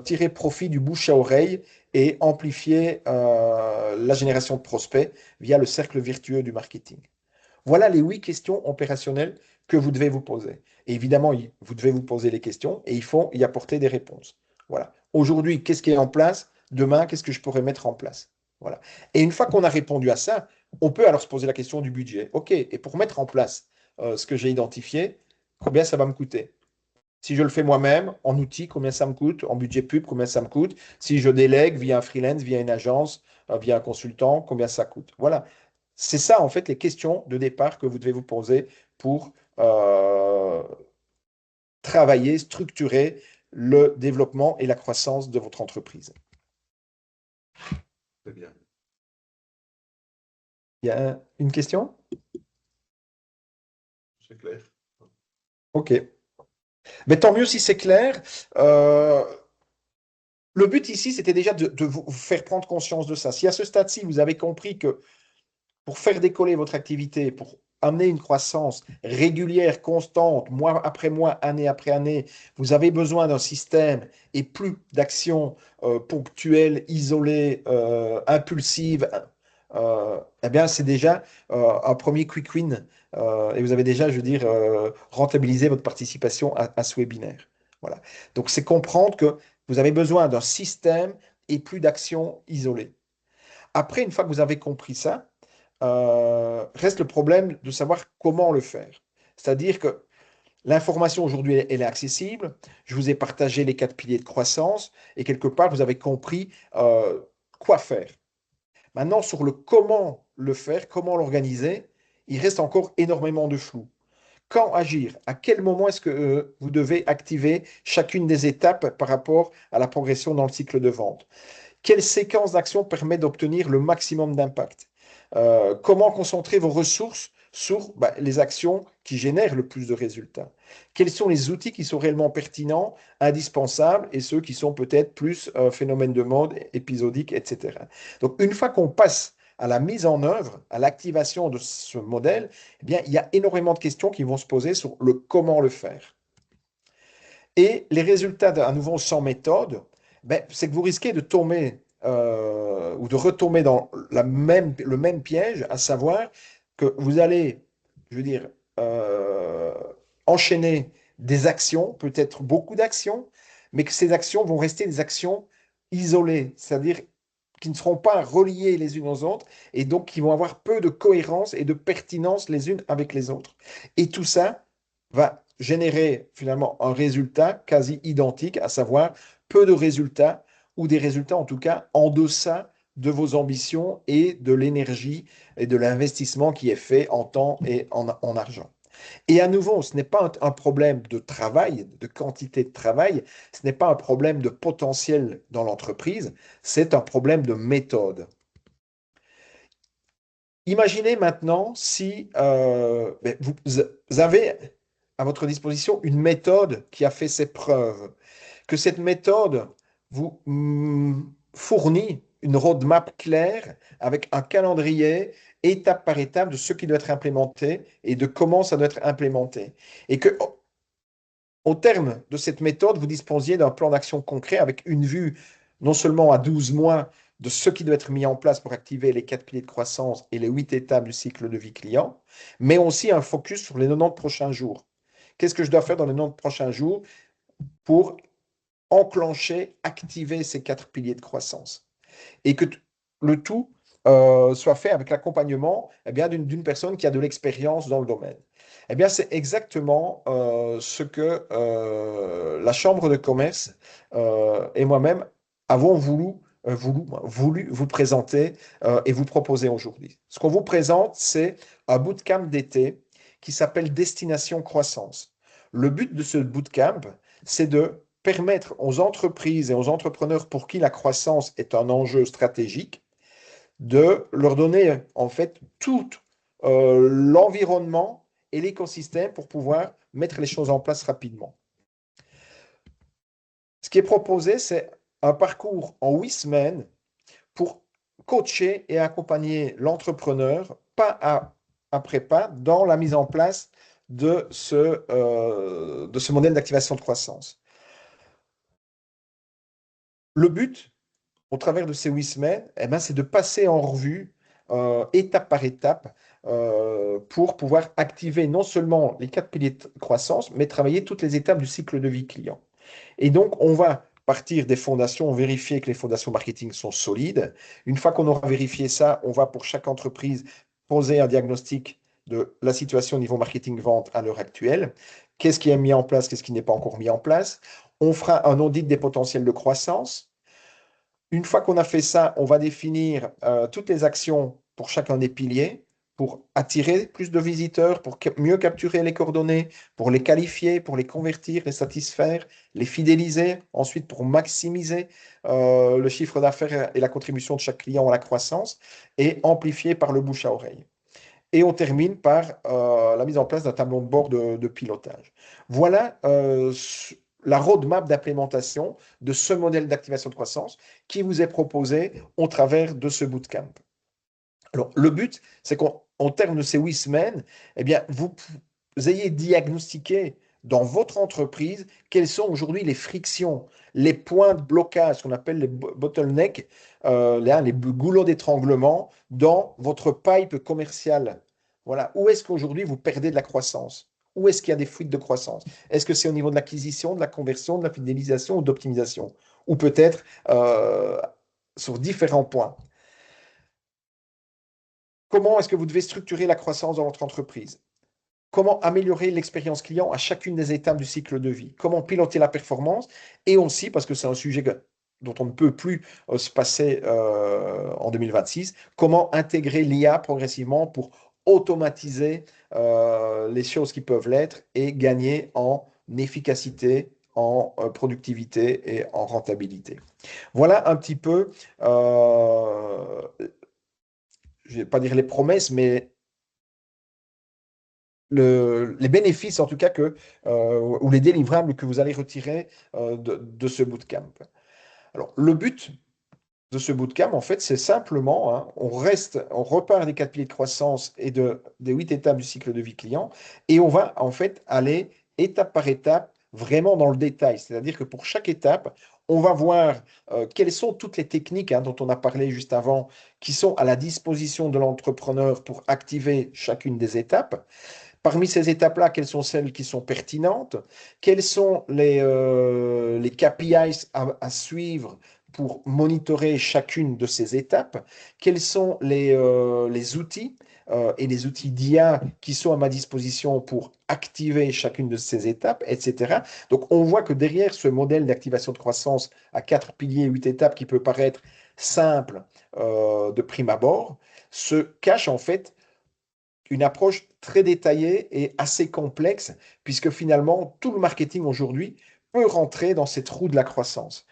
tirer profit du bouche à oreille et amplifier la génération de prospects via le cercle vertueux du marketing. Voilà les 8 questions opérationnelles que vous devez vous poser. Et évidemment, vous devez vous poser les questions et il faut y apporter des réponses. Voilà. Aujourd'hui, qu'est-ce qui est en place? Demain, qu'est-ce que je pourrais mettre en place? Voilà. Et une fois qu'on a répondu à ça, on peut alors se poser la question du budget. OK, et pour mettre en place ce que j'ai identifié, combien ça va me coûter? Si je le fais moi-même, en outils, combien ça me coûte? En budget pub, combien ça me coûte? Si je délègue via un freelance, via une agence, via un consultant, combien ça coûte? Voilà. C'est ça, en fait, les questions de départ que vous devez vous poser pour euh, travailler, structurer le développement et la croissance de votre entreprise. Très bien. Il y a une question? C'est clair. OK. Mais tant mieux si c'est clair. Euh, le but ici, c'était déjà de vous faire prendre conscience de ça. Si à ce stade-ci, vous avez compris que pour faire décoller votre activité, pour amener une croissance régulière, constante, mois après mois, année après année, vous avez besoin d'un système et plus d'actions ponctuelles, isolées, impulsives, eh bien, c'est déjà un premier quick win. Et vous avez déjà, je veux dire, rentabilisé votre participation à ce webinaire. Voilà. Donc, c'est comprendre que vous avez besoin d'un système et plus d'actions isolées. Après, une fois que vous avez compris ça, reste le problème de savoir comment le faire. C'est-à-dire que l'information aujourd'hui, elle est accessible. Je vous ai partagé les 4 piliers de croissance et quelque part, vous avez compris quoi faire. Maintenant, sur le comment le faire, comment l'organiser, il reste encore énormément de flou. Quand agir? À quel moment est-ce que vous devez activer chacune des étapes par rapport à la progression dans le cycle de vente? Quelle séquence d'actions permet d'obtenir le maximum d'impact? Comment concentrer vos ressources sur les actions qui génèrent le plus de résultats? Quels sont les outils qui sont réellement pertinents, indispensables et ceux qui sont peut-être plus phénomènes de mode, épisodiques, etc. Donc, une fois qu'on passe à la mise en œuvre, à l'activation de ce modèle, eh bien, il y a énormément de questions qui vont se poser sur le comment le faire. Et les résultats à nouveau sans méthode, c'est que vous risquez de tomber ou de retomber dans le même piège, à savoir que vous allez, je veux dire, euh, enchaîner des actions, peut-être beaucoup d'actions, mais que ces actions vont rester des actions isolées, c'est-à-dire qui ne seront pas reliées les unes aux autres et donc qui vont avoir peu de cohérence et de pertinence les unes avec les autres. Et tout ça va générer finalement un résultat quasi identique, à savoir peu de résultats ou des résultats en tout cas en deçà de vos ambitions et de l'énergie et de l'investissement qui est fait en temps et en argent. Et à nouveau, ce n'est pas un problème de travail, de quantité de travail, ce n'est pas un problème de potentiel dans l'entreprise, c'est un problème de méthode. Imaginez maintenant si vous avez à votre disposition une méthode qui a fait ses preuves, que cette méthode vous fournit une roadmap claire avec un calendrier étape par étape de ce qui doit être implémenté et de comment ça doit être implémenté. Et que au terme de cette méthode, vous disposiez d'un plan d'action concret avec une vue non seulement à 12 mois de ce qui doit être mis en place pour activer les 4 piliers de croissance et les 8 étapes du cycle de vie client, mais aussi un focus sur les 90 prochains jours. Qu'est-ce que je dois faire dans les 90 prochains jours pour enclencher, activer ces 4 piliers de croissance? Et que le tout soit fait avec l'accompagnement d'une personne qui a de l'expérience dans le domaine. Eh bien, c'est exactement ce que la Chambre de commerce et moi-même avons voulu vous présenter et vous proposer aujourd'hui. Ce qu'on vous présente, c'est un bootcamp d'été qui s'appelle Destination Croissance. Le but de ce bootcamp, c'est de permettre aux entreprises et aux entrepreneurs pour qui la croissance est un enjeu stratégique, de leur donner en fait tout l'environnement et l'écosystème pour pouvoir mettre les choses en place rapidement. Ce qui est proposé, c'est un parcours en 8 semaines pour coacher et accompagner l'entrepreneur après pas dans la mise en place de ce modèle d'activation de croissance. Le but, au travers de ces 8 semaines, c'est de passer en revue étape par étape pour pouvoir activer non seulement les 4 piliers de croissance, mais travailler toutes les étapes du cycle de vie client. Et donc, on va partir des fondations, vérifier que les fondations marketing sont solides. Une fois qu'on aura vérifié ça, on va pour chaque entreprise poser un diagnostic de la situation au niveau marketing-vente à l'heure actuelle. Qu'est-ce qui est mis en place, qu'est-ce qui n'est pas encore mis en place. On fera un audit des potentiels de croissance. Une fois qu'on a fait ça, on va définir toutes les actions pour chacun des piliers, pour attirer plus de visiteurs, pour mieux capturer les coordonnées, pour les qualifier, pour les convertir, les satisfaire, les fidéliser, ensuite pour maximiser le chiffre d'affaires et la contribution de chaque client à la croissance, et amplifier par le bouche à oreille. Et on termine par la mise en place d'un tableau de bord de pilotage. Voilà la roadmap d'implémentation de ce modèle d'activation de croissance qui vous est proposé au travers de ce bootcamp. Alors, le but, c'est qu'en termes de ces 8 semaines, eh bien, vous ayez diagnostiqué dans votre entreprise quelles sont aujourd'hui les frictions, les points de blocage, ce qu'on appelle les bottlenecks, les goulots d'étranglement dans votre pipe commerciale. Voilà. Où est-ce qu'aujourd'hui vous perdez de la croissance? Où est-ce qu'il y a des fuites de croissance? Est-ce que c'est au niveau de l'acquisition, de la conversion, de la fidélisation ou d'optimisation? Ou peut-être sur différents points. Comment est-ce que vous devez structurer la croissance dans votre entreprise? Comment améliorer l'expérience client à chacune des étapes du cycle de vie? Comment piloter la performance? Et aussi, parce que c'est un sujet dont on ne peut plus se passer en 2026, comment intégrer l'IA progressivement pour automatiser les choses qui peuvent l'être et gagner en efficacité, en productivité et en rentabilité. Voilà un petit peu, je ne vais pas dire les promesses, mais les bénéfices, en tout cas, ou les délivrables que vous allez retirer de ce bootcamp. Alors, le but de ce bootcamp, en fait, c'est simplement, hein, on repart des 4 piliers de croissance et des 8 étapes du cycle de vie client, et on va, en fait, aller étape par étape, vraiment dans le détail. C'est-à-dire que pour chaque étape, on va voir quelles sont toutes les techniques dont on a parlé juste avant, qui sont à la disposition de l'entrepreneur pour activer chacune des étapes. Parmi ces étapes-là, quelles sont celles qui sont pertinentes? Quels sont les KPIs à suivre pour monitorer chacune de ces étapes? Quels sont les outils et les outils d'IA qui sont à ma disposition pour activer chacune de ces étapes, etc. Donc, on voit que derrière ce modèle d'activation de croissance à 4 piliers, 8 étapes qui peut paraître simple de prime abord, se cache en fait une approche très détaillée et assez complexe, puisque finalement, tout le marketing aujourd'hui peut rentrer dans cette roue de la croissance.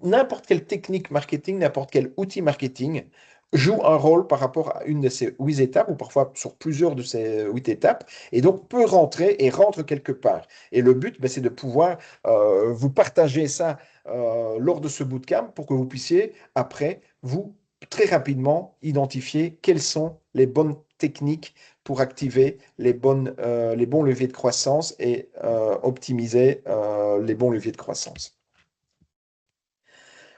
N'importe quelle technique marketing, n'importe quel outil marketing joue un rôle par rapport à une de ces 8 étapes, ou parfois sur plusieurs de ces 8 étapes, et donc peut rentrer et rentre quelque part. Et le but, c'est de pouvoir vous partager ça lors de ce bootcamp pour que vous puissiez, après, vous, très rapidement, identifier quelles sont les bonnes techniques pour activer les bons leviers de croissance et optimiser les bons leviers de croissance.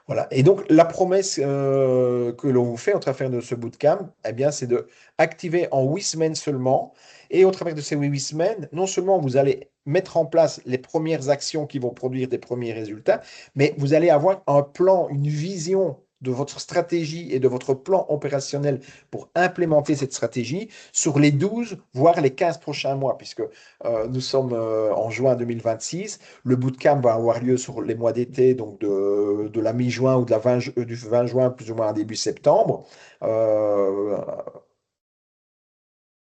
Voilà. Et donc, la promesse que l'on vous fait au travers de ce bootcamp, eh bien, c'est de activer en 8 semaines seulement. Et au travers de ces 8 semaines, non seulement vous allez mettre en place les premières actions qui vont produire des premiers résultats, mais vous allez avoir un plan, une vision de votre stratégie et de votre plan opérationnel pour implémenter cette stratégie sur les 12, voire les 15 prochains mois, puisque nous sommes en juin 2026. Le bootcamp va avoir lieu sur les mois d'été, donc de la mi-juin ou du 20 juin plus ou moins à début septembre.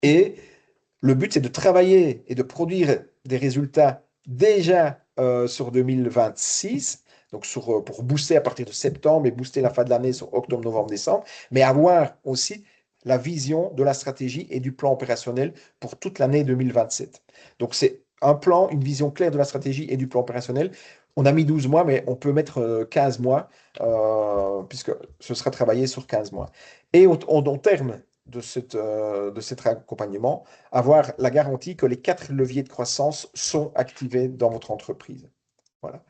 Et le but, c'est de travailler et de produire des résultats déjà sur 2026, donc pour booster à partir de septembre et booster la fin de l'année sur octobre, novembre, décembre, mais avoir aussi la vision de la stratégie et du plan opérationnel pour toute l'année 2027. Donc c'est un plan, une vision claire de la stratégie et du plan opérationnel. On a mis 12 mois, mais on peut mettre 15 mois, puisque ce sera travaillé sur 15 mois. Et au terme de cet accompagnement, avoir la garantie que les 4 leviers de croissance sont activés dans votre entreprise. Voilà.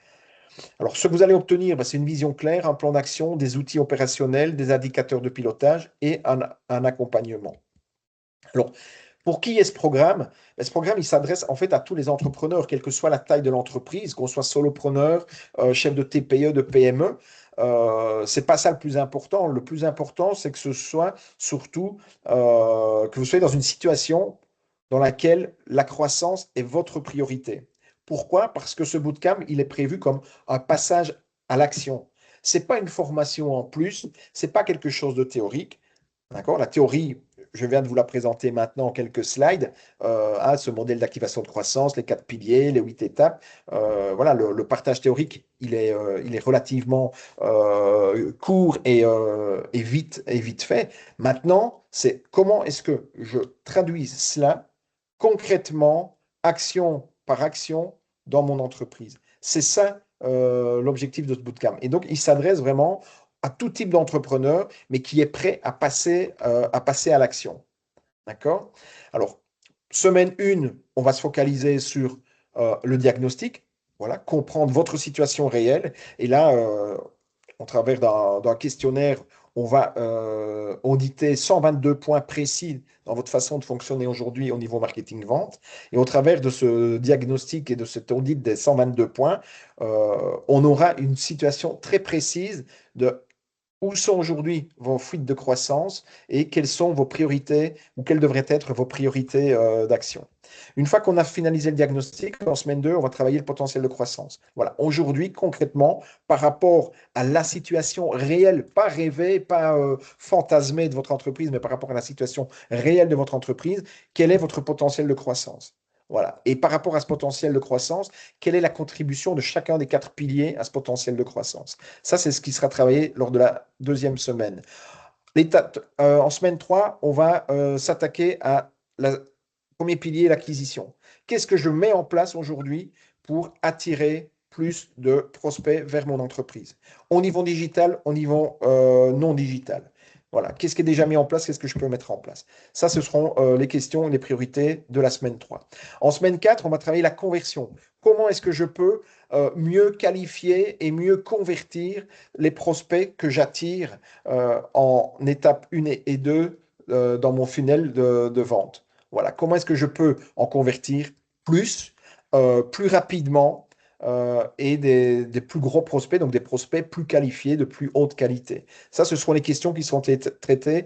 Alors, ce que vous allez obtenir, c'est une vision claire, un plan d'action, des outils opérationnels, des indicateurs de pilotage et un accompagnement. Alors, pour qui est ce programme? Ce programme, il s'adresse en fait à tous les entrepreneurs, quelle que soit la taille de l'entreprise, qu'on soit solopreneur, chef de TPE, de PME. c'est pas ça le plus important. Le plus important, c'est que ce soit surtout que vous soyez dans une situation dans laquelle la croissance est votre priorité. Pourquoi? Parce que ce bootcamp, il est prévu comme un passage à l'action. C'est pas une formation en plus, c'est pas quelque chose de théorique. D'accord? La théorie, je viens de vous la présenter maintenant en quelques slides. Ce modèle d'activation de croissance, les 4 piliers, les 8 étapes. Voilà, le partage théorique, il est relativement court et vite fait. Maintenant, c'est comment est-ce que je traduis cela concrètement, action par action, dans mon entreprise. C'est ça l'objectif de ce bootcamp. Et donc, il s'adresse vraiment à tout type d'entrepreneur, mais qui est prêt à passer à l'action. D'accord? Alors, semaine 1, on va se focaliser sur le diagnostic, voilà, comprendre votre situation réelle. Et là, au travers d'un questionnaire, on va auditer 122 points précis dans votre façon de fonctionner aujourd'hui au niveau marketing-vente. Et au travers de ce diagnostic et de cet audit des 122 points, on aura une situation très précise de où sont aujourd'hui vos fuites de croissance et quelles sont vos priorités ou quelles devraient être vos priorités d'action. Une fois qu'on a finalisé le diagnostic, en semaine 2, on va travailler le potentiel de croissance. Voilà, aujourd'hui, concrètement, par rapport à la situation réelle, pas rêvée, pas fantasmée de votre entreprise, mais par rapport à la situation réelle de votre entreprise, quel est votre potentiel de croissance? Voilà. Et par rapport à ce potentiel de croissance, quelle est la contribution de chacun des 4 piliers à ce potentiel de croissance? Ça, c'est ce qui sera travaillé lors de la deuxième semaine. En semaine 3, on va s'attaquer à la premier pilier, l'acquisition. Qu'est-ce que je mets en place aujourd'hui pour attirer plus de prospects vers mon entreprise? Au niveau digital, au niveau non digital. Voilà. Qu'est-ce qui est déjà mis en place? Qu'est-ce que je peux mettre en place? Ça, ce seront les questions, les priorités de la semaine 3. En semaine 4, on va travailler la conversion. Comment est-ce que je peux mieux qualifier et mieux convertir les prospects que j'attire en étape 1 et 2 dans mon funnel de vente? Voilà, comment est-ce que je peux en convertir plus, plus rapidement et des plus gros prospects, donc des prospects plus qualifiés, de plus haute qualité. Ça, ce seront les questions qui seront traitées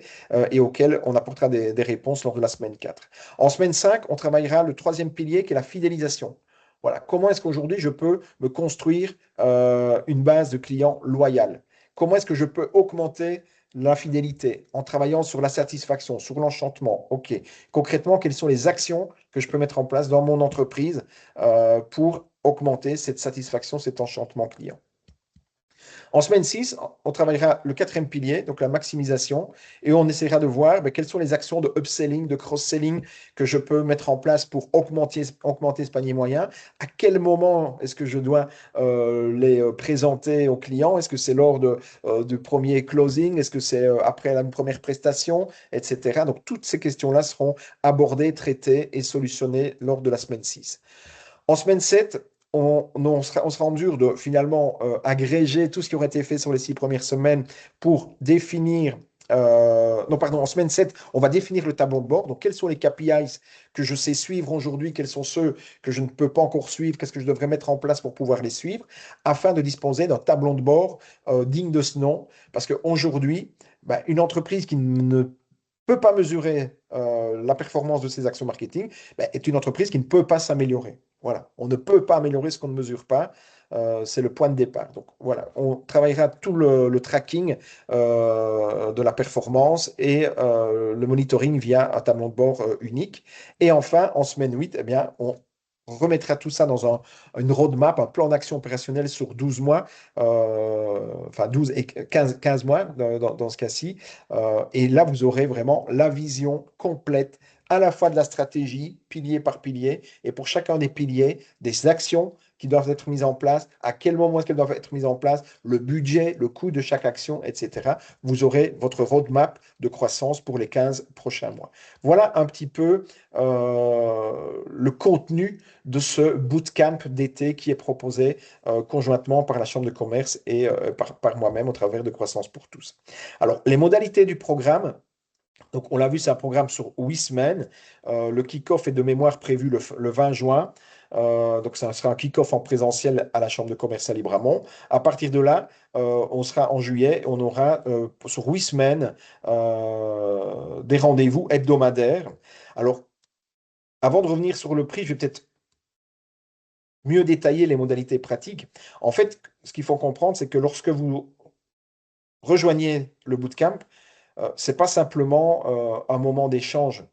et auxquelles on apportera des réponses lors de la semaine 4. En semaine 5, on travaillera le troisième pilier qui est la fidélisation. Voilà, comment est-ce qu'aujourd'hui je peux me construire une base de clients loyale? Comment est-ce que je peux augmenter la fidélité en travaillant sur la satisfaction, sur l'enchantement? OK. Concrètement, quelles sont les actions que je peux mettre en place dans mon entreprise pour augmenter cette satisfaction, cet enchantement client? En semaine 6, on travaillera le quatrième pilier, donc la maximisation, et on essaiera de voir quelles sont les actions de upselling, de cross-selling que je peux mettre en place pour augmenter ce panier moyen. À quel moment est-ce que je dois les présenter aux clients? Est-ce que c'est lors du premier closing? Est-ce que c'est après la première prestation, etc. Donc, toutes ces questions-là seront abordées, traitées et solutionnées lors de la semaine 6. En semaine 7, on sera en mesure de finalement agréger tout ce qui aurait été fait sur les 6 premières semaines pour définir. Non, pardon, en semaine 7, on va définir le tableau de bord. Donc, quels sont les KPIs que je sais suivre aujourd'hui? Quels sont ceux que je ne peux pas encore suivre? Qu'est-ce que je devrais mettre en place pour pouvoir les suivre afin de disposer d'un tableau de bord digne de ce nom? Parce qu'aujourd'hui, une entreprise qui ne peut pas mesurer la performance de ses actions marketing, est une entreprise qui ne peut pas s'améliorer. Voilà, on ne peut pas améliorer ce qu'on ne mesure pas. C'est le point de départ. Donc voilà, on travaillera tout le tracking de la performance et le monitoring via un tableau de bord unique. Et enfin, en semaine 8, eh bien, on remettra tout ça dans une roadmap, un plan d'action opérationnel sur 12 mois, enfin 12 et 15 mois dans ce cas-ci. Et là, vous aurez vraiment la vision complète à la fois de la stratégie, pilier par pilier, et pour chacun des piliers, des actions qui doivent être mises en place, à quel moment est-ce qu'elles doivent être mises en place, le budget, le coût de chaque action, etc. Vous aurez votre roadmap de croissance pour les 15 prochains mois. Voilà un petit peu le contenu de ce bootcamp d'été qui est proposé conjointement par la Chambre de commerce et par moi-même au travers de Croissance pour tous. Alors, les modalités du programme, donc on l'a vu, c'est un programme sur 8 semaines. Le kick-off est de mémoire prévu le 20 juin. Donc, ça sera un kick-off en présentiel à la Chambre de commerce à Libramont. À partir de là, on sera en juillet, on aura sur 8 semaines des rendez-vous hebdomadaires. Alors, avant de revenir sur le prix, je vais peut-être mieux détailler les modalités pratiques. En fait, ce qu'il faut comprendre, c'est que lorsque vous rejoignez le bootcamp, c'est pas simplement un moment d'échange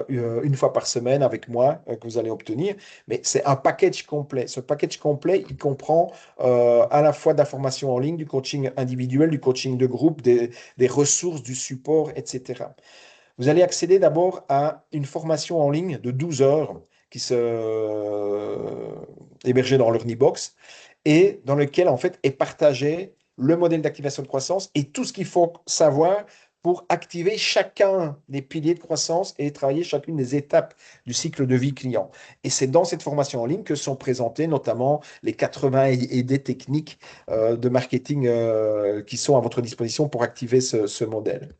une fois par semaine avec moi que vous allez obtenir, mais c'est un package complet. Ce package complet, il comprend à la fois de la formation en ligne, du coaching individuel, du coaching de groupe, des ressources, du support, etc. Vous allez accéder d'abord à une formation en ligne de 12 heures qui se hébergée dans l'Ornibox et dans lequel en fait est partagé le modèle d'activation de croissance et tout ce qu'il faut savoir pour activer chacun des piliers de croissance et travailler chacune des étapes du cycle de vie client. Et c'est dans cette formation en ligne que sont présentées notamment les 80 et des techniques de marketing qui sont à votre disposition pour activer ce modèle.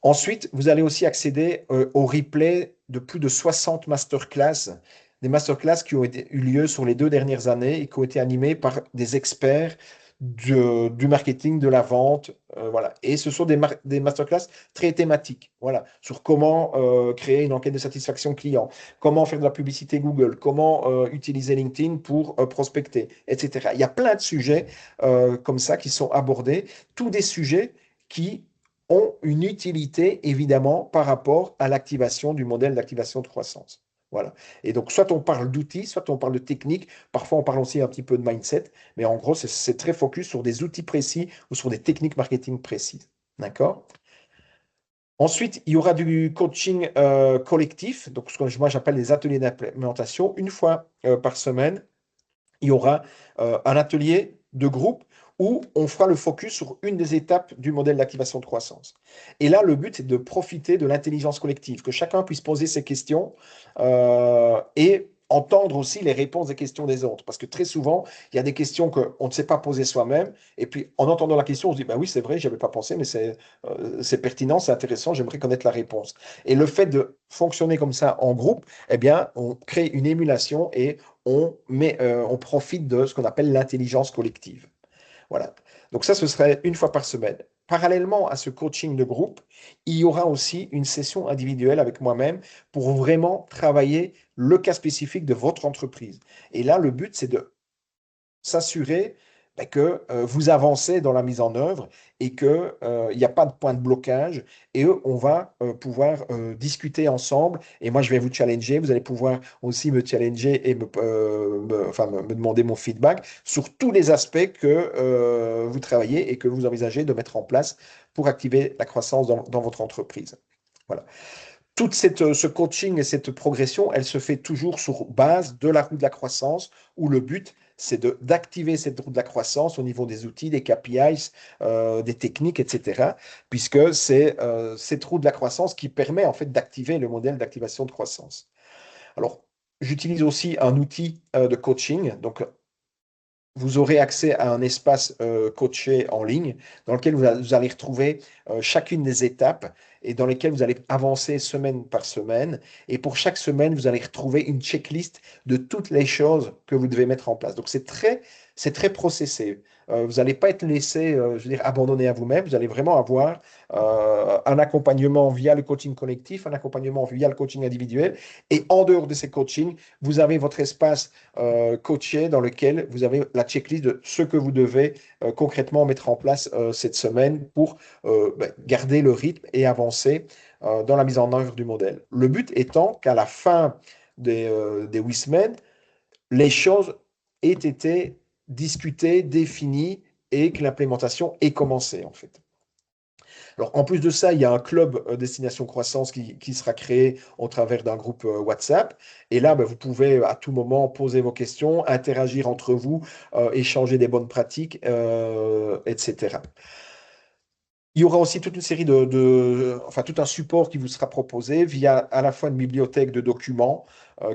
Ensuite, vous allez aussi accéder au replay de plus de 60 masterclass, des masterclass qui ont eu lieu sur les 2 dernières années et qui ont été animés par des experts du marketing, de la vente, voilà. Et ce sont des masterclass très thématiques, voilà, sur comment créer une enquête de satisfaction client, comment faire de la publicité Google, comment utiliser LinkedIn pour prospecter, etc. Il y a plein de sujets comme ça qui sont abordés, tous des sujets qui ont une utilité, évidemment, par rapport à l'activation du modèle d'activation de croissance. Voilà. Et donc, soit on parle d'outils, soit on parle de techniques, parfois on parle aussi un petit peu de mindset, mais en gros, c'est très focus sur des outils précis ou sur des techniques marketing précises. D'accord? Ensuite, il y aura du coaching collectif, donc ce que moi j'appelle les ateliers d'implémentation, une fois par semaine il y aura un atelier de groupe où on fera le focus sur une des étapes du modèle d'activation de croissance. Et là, le but, c'est de profiter de l'intelligence collective, que chacun puisse poser ses questions et entendre aussi les réponses des questions des autres. Parce que très souvent, il y a des questions qu'on ne sait pas poser soi-même. Et puis, en entendant la question, on se dit, ben oui, c'est vrai, je n'avais pas pensé, mais c'est pertinent, c'est intéressant, j'aimerais connaître la réponse. Et le fait de fonctionner comme ça en groupe, eh bien, on crée une émulation et on profite de ce qu'on appelle l'intelligence collective. Voilà. Donc ça, ce serait une fois par semaine. Parallèlement à ce coaching de groupe, il y aura aussi une session individuelle avec moi-même pour vraiment travailler le cas spécifique de votre entreprise. Et là, le but, c'est de s'assurer que vous avancez dans la mise en œuvre et qu'il n'y a pas de point de blocage. Et on va pouvoir discuter ensemble. Et moi, je vais vous challenger. Vous allez pouvoir aussi me challenger et enfin, me demander mon feedback sur tous les aspects que vous travaillez et que vous envisagez de mettre en place pour activer la croissance dans votre entreprise. Voilà. Ce coaching et cette progression, elle se fait toujours sur base de la roue de la croissance, où le but, c'est d'activer cette roue de la croissance au niveau des outils, des KPIs, des techniques, etc. Puisque c'est cette roue de la croissance qui permet en fait d'activer le modèle d'activation de croissance. Alors, j'utilise aussi un outil de coaching. Donc, vous aurez accès à un espace coaché en ligne dans lequel vous allez retrouver chacune des étapes et dans lesquelles vous allez avancer semaine par semaine. Et pour chaque semaine, vous allez retrouver une checklist de toutes les choses que vous devez mettre en place. Donc, c'est très processé. Vous n'allez pas être laissé, je veux dire, abandonné à vous-même. Vous allez vraiment avoir un accompagnement via le coaching collectif, un accompagnement via le coaching individuel. Et en dehors de ces coachings, vous avez votre espace coaché dans lequel vous avez la checklist de ce que vous devez concrètement mettre en place cette semaine pour garder le rythme et avancer dans la mise en œuvre du modèle. Le but étant qu'à la fin des 8 semaines, les choses aient été discutées, définies et que l'implémentation ait commencé en fait. Alors, en plus de ça, il y a un club Destination Croissance qui sera créé au travers d'un groupe WhatsApp. Et là, vous pouvez à tout moment poser vos questions, interagir entre vous, échanger des bonnes pratiques, etc. Il y aura aussi toute une série enfin tout un support qui vous sera proposé via à la fois une bibliothèque de documents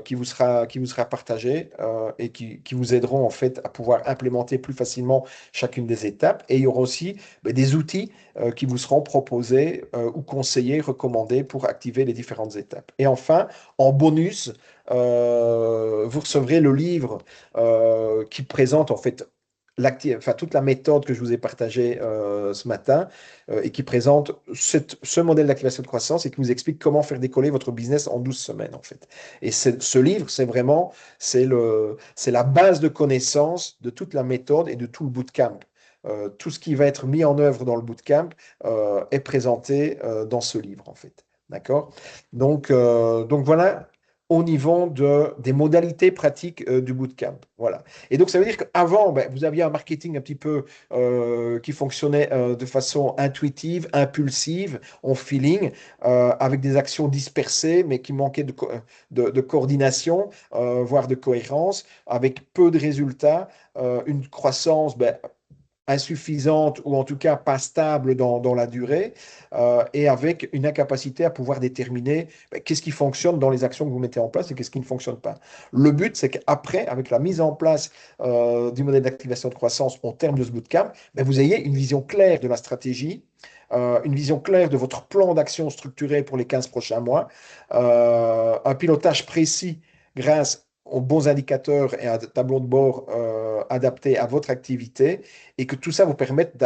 qui vous sera partagée et qui vous aideront en fait à pouvoir implémenter plus facilement chacune des étapes. Et il y aura aussi des outils qui vous seront proposés ou conseillés, recommandés pour activer les différentes étapes. Et enfin, en bonus, vous recevrez le livre qui présente en fait enfin, toute la méthode que je vous ai partagée ce matin et qui présente ce modèle d'activation de croissance et qui vous explique comment faire décoller votre business en 12 semaines en fait. Et ce livre, c'est la base de connaissances de toute la méthode et de tout le bootcamp. Tout ce qui va être mis en œuvre dans le bootcamp est présenté dans ce livre, en fait. D'accord? Donc voilà au niveau des modalités pratiques du bootcamp. Voilà. Et donc, ça veut dire qu'avant, ben, vous aviez un marketing un petit peu qui fonctionnait de façon intuitive, impulsive, en feeling, avec des actions dispersées, mais qui manquaient de coordination, voire de cohérence, avec peu de résultats, une croissance ben, insuffisante ou en tout cas pas stable dans la durée et avec une incapacité à pouvoir déterminer qu'est-ce qui fonctionne dans les actions que vous mettez en place et qu'est-ce qui ne fonctionne pas. Le but, c'est qu'après, avec la mise en place du modèle d'activation de croissance en termes de ce bootcamp, vous ayez une vision claire de la stratégie, une vision claire de votre plan d'action structuré pour les 15 prochains mois, un pilotage précis grâce aux bons indicateurs et à un tableau de bord adapté à votre activité et que tout ça vous permette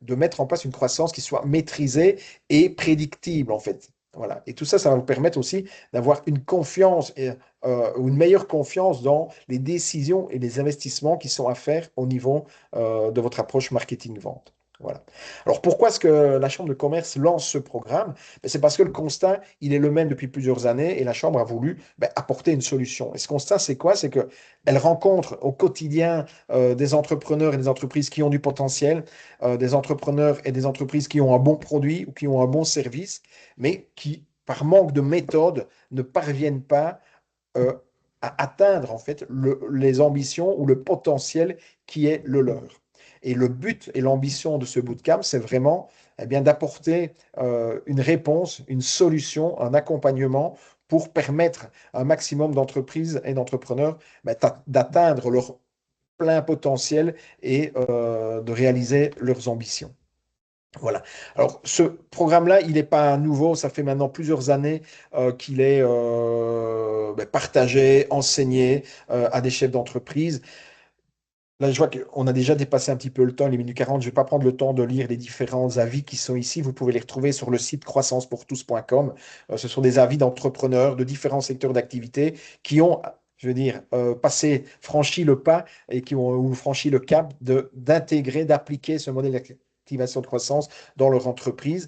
de mettre en place une croissance qui soit maîtrisée et prédictible en fait. Voilà. Et tout ça, ça va vous permettre aussi d'avoir une confiance ou une meilleure confiance dans les décisions et les investissements qui sont à faire au niveau de votre approche marketing-vente. Voilà. Alors pourquoi est-ce que la Chambre de commerce lance ce programme? C'est parce que le constat, il est le même depuis plusieurs années et la Chambre a voulu apporter une solution. Et ce constat, c'est quoi? C'est qu'elle rencontre au quotidien des entrepreneurs et des entreprises qui ont du potentiel, des entrepreneurs et des entreprises qui ont un bon produit ou qui ont un bon service, mais qui, par manque de méthode, ne parviennent pas euh, à atteindre en fait les ambitions ou le potentiel qui est le leur. Et le but et l'ambition de ce bootcamp, c'est vraiment d'apporter une réponse, une solution, un accompagnement pour permettre à un maximum d'entreprises et d'entrepreneurs d'atteindre leur plein potentiel et de réaliser leurs ambitions. Voilà. Alors, ce programme-là, il n'est pas nouveau. Ça fait maintenant plusieurs années qu'il est partagé, enseigné à des chefs d'entreprise. Là, je vois qu'on a déjà dépassé un petit peu le temps, les minutes 40. Je ne vais pas prendre le temps de lire les différents avis qui sont ici. Vous pouvez les retrouver sur le site croissancepourtous.com. Ce sont des avis d'entrepreneurs de différents secteurs d'activité qui ont, je veux dire, franchi le pas et qui ont ou franchi le cap d'intégrer, d'appliquer ce modèle d'activation de croissance dans leur entreprise.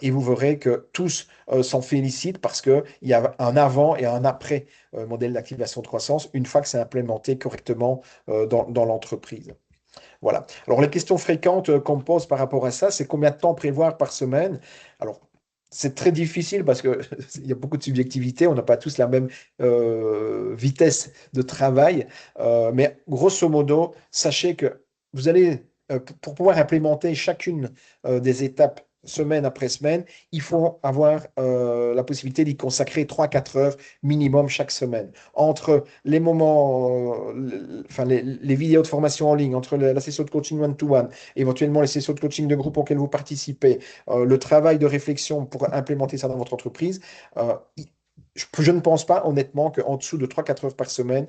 Et vous verrez que tous s'en félicitent parce qu'il y a un avant et un après modèle d'activation de croissance une fois que c'est implémenté correctement dans l'entreprise. Voilà. Alors, les questions fréquentes qu'on me pose par rapport à ça, c'est combien de temps prévoir par semaine? Alors, c'est très difficile parce qu'il y a beaucoup de subjectivité, on n'a pas tous la même vitesse de travail, mais grosso modo, sachez que vous allez, pour pouvoir implémenter chacune des étapes semaine après semaine, il faut avoir la possibilité d'y consacrer 3 4 heures minimum chaque semaine. Entre les moments, enfin les vidéos de formation en ligne, entre la session de coaching one-to-one, éventuellement les sessions de coaching de groupe auxquelles vous participez, le travail de réflexion pour implémenter ça dans votre entreprise, je ne pense pas honnêtement qu'en dessous de 3 4 heures par semaine,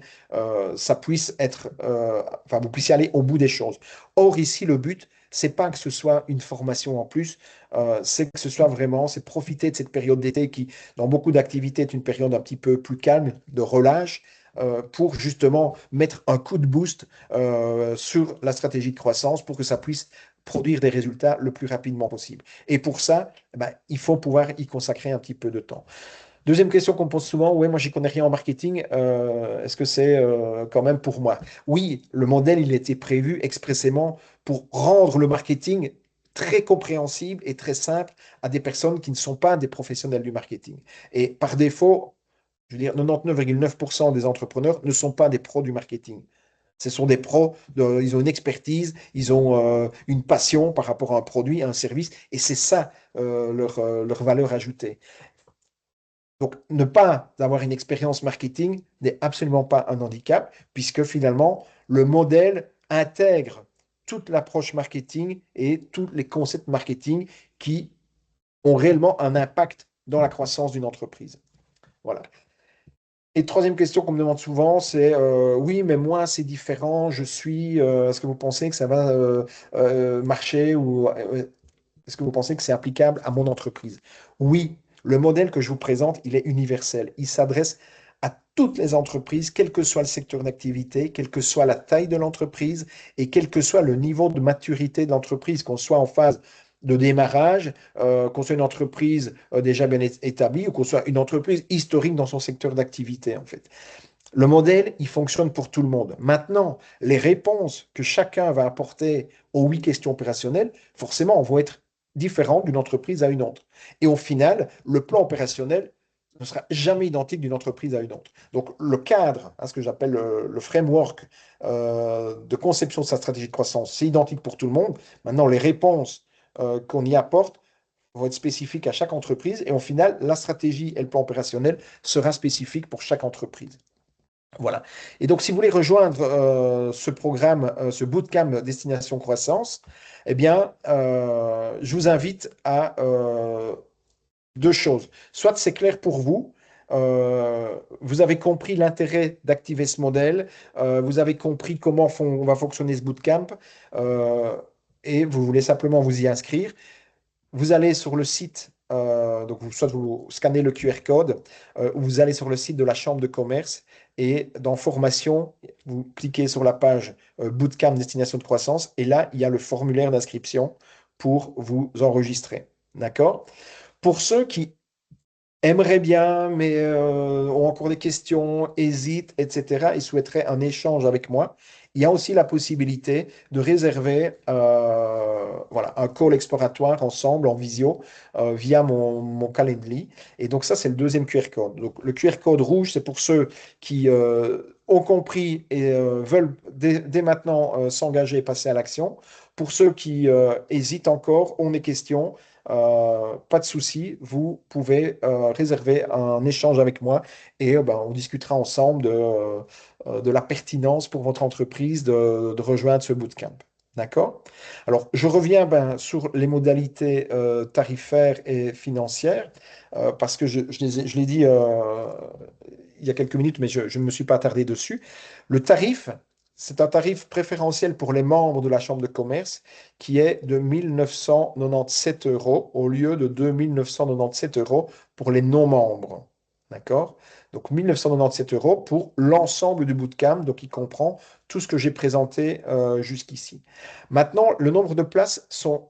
ça puisse être, enfin, vous puissiez aller au bout des choses. Or, ici, le but, c'est pas que ce soit une formation en plus, c'est que ce soit vraiment, c'est profiter de cette période d'été qui, dans beaucoup d'activités, est une période un petit peu plus calme, de relâche, pour justement mettre un coup de boost sur la stratégie de croissance pour que ça puisse produire des résultats le plus rapidement possible. Et pour ça, il faut pouvoir y consacrer un petit peu de temps. Deuxième question qu'on me pose souvent, oui, moi j'y connais rien en marketing, est-ce que c'est quand même pour moi? Oui, le modèle, il a été prévu expressément pour rendre le marketing très compréhensible et très simple à des personnes qui ne sont pas des professionnels du marketing. Et par défaut, je veux dire, 99,9% des entrepreneurs ne sont pas des pros du marketing. Ce sont des pros, ils ont une expertise, ils ont une passion par rapport à un produit, à un service, et c'est ça leur valeur ajoutée. Donc, ne pas avoir une expérience marketing n'est absolument pas un handicap, puisque finalement, le modèle intègre toute l'approche marketing et tous les concepts marketing qui ont réellement un impact dans la croissance d'une entreprise. Voilà. Et troisième question qu'on me demande souvent, c'est oui, mais moi, c'est différent, est-ce que vous pensez que ça va marcher ou est-ce que vous pensez que c'est applicable à mon entreprise? Oui, le modèle que je vous présente, il est universel. Il s'adresse à toutes les entreprises, quel que soit le secteur d'activité, quelle que soit la taille de l'entreprise et quel que soit le niveau de maturité de l'entreprise, qu'on soit en phase de démarrage, qu'on soit une entreprise déjà bien établie ou qu'on soit une entreprise historique dans son secteur d'activité, en fait. Le modèle, il fonctionne pour tout le monde. Maintenant, les réponses que chacun va apporter aux 8 questions opérationnelles, forcément, vont être différentes d'une entreprise à une autre. Et au final, le plan opérationnel ne sera jamais identique d'une entreprise à une autre. Donc, le cadre, ce que j'appelle le framework de conception de sa stratégie de croissance, c'est identique pour tout le monde. Maintenant, les réponses qu'on y apporte vont être spécifiques à chaque entreprise. Et au final, la stratégie et le plan opérationnel sera spécifique pour chaque entreprise. Voilà. Et donc, si vous voulez rejoindre ce programme, ce bootcamp Destination Croissance, eh bien, je vous invite à deux choses. Soit c'est clair pour vous, vous avez compris l'intérêt d'activer ce modèle, vous avez compris comment va fonctionner ce bootcamp, euh, et vous voulez simplement vous y inscrire. Vous allez sur le site, donc soit vous scannez le QR code, ou vous allez sur le site de la Chambre de commerce et dans formation, vous cliquez sur la page Bootcamp Destination de croissance et là, il y a le formulaire d'inscription pour vous enregistrer. D'accord? Pour ceux qui aimeraient bien, mais ont encore des questions, hésitent, etc., et souhaiteraient un échange avec moi, il y a aussi la possibilité de réserver voilà, un call exploratoire ensemble en visio via mon Calendly. Et donc ça, c'est le deuxième QR code. Donc, le QR code rouge, c'est pour ceux qui ont compris et veulent dès maintenant s'engager et passer à l'action. Pour ceux qui hésitent encore, ont des questions, pas de souci, vous pouvez réserver un échange avec moi et ben, on discutera ensemble de la pertinence pour votre entreprise de rejoindre ce bootcamp. D'accord? Alors, je reviens ben, sur les modalités tarifaires et financières parce que je l'ai dit il y a quelques minutes, mais je ne me suis pas attardé dessus. Le tarif, c'est un tarif préférentiel pour les membres de la Chambre de commerce qui est de 1997 euros au lieu de 2997 euros pour les non-membres. D'accord? Donc 1997 euros pour l'ensemble du bootcamp, donc il comprend tout ce que j'ai présenté jusqu'ici. Maintenant, le nombre de places